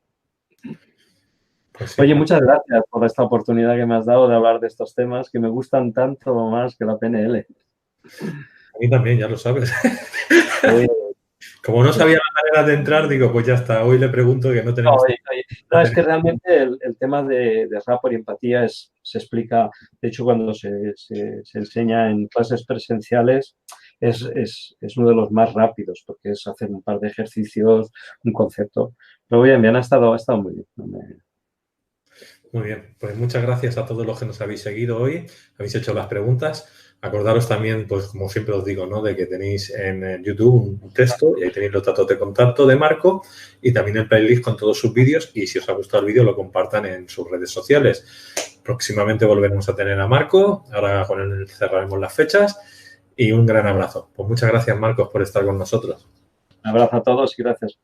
Pues sí. Oye, muchas gracias por esta oportunidad que me has dado de hablar de estos temas que me gustan tanto o más que la PNL. A mí también, ya lo sabes. Como no sabía la manera de entrar, digo, pues ya está, hoy le pregunto que no tenemos... No, es que realmente el tema de rapport y empatía se explica, de hecho, cuando se enseña en clases presenciales, es uno de los más rápidos, porque es hacer un par de ejercicios, un concepto. Pero bien, ha estado muy bien. Muy bien, pues muchas gracias a todos los que nos habéis seguido hoy, habéis hecho las preguntas. Acordaros también, pues como siempre os digo, ¿no? De que tenéis en YouTube un texto y ahí tenéis los datos de contacto de Marco y también el playlist con todos sus vídeos y si os ha gustado el vídeo lo compartan en sus redes sociales. Próximamente volveremos a tener a Marco, ahora con él cerraremos las fechas y un gran abrazo. Pues muchas gracias, Marcos, por estar con nosotros. Un abrazo a todos y gracias.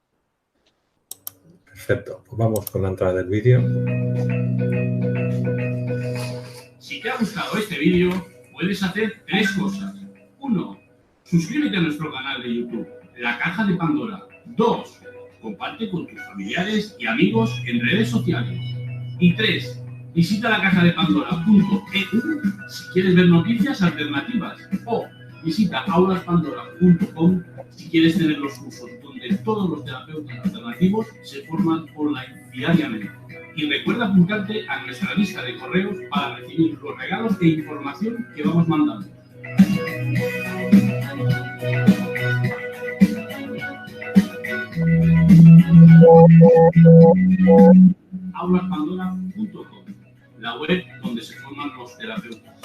Perfecto, pues vamos con la entrada del vídeo. Si te ha gustado este vídeo, puedes hacer 3 cosas. 1. Suscríbete a nuestro canal de YouTube, La Caja de Pandora. 2. Comparte con tus familiares y amigos en redes sociales. Y 3. Visita lacajadepandora.eu si quieres ver noticias alternativas. O visita aulaspandora.com si quieres tener los cursos donde todos los terapeutas alternativos se forman online diariamente. Y recuerda apuntarte a nuestra lista de correos para recibir los regalos e información que vamos mandando. aulaspandora.com, la web donde se forman los terapeutas.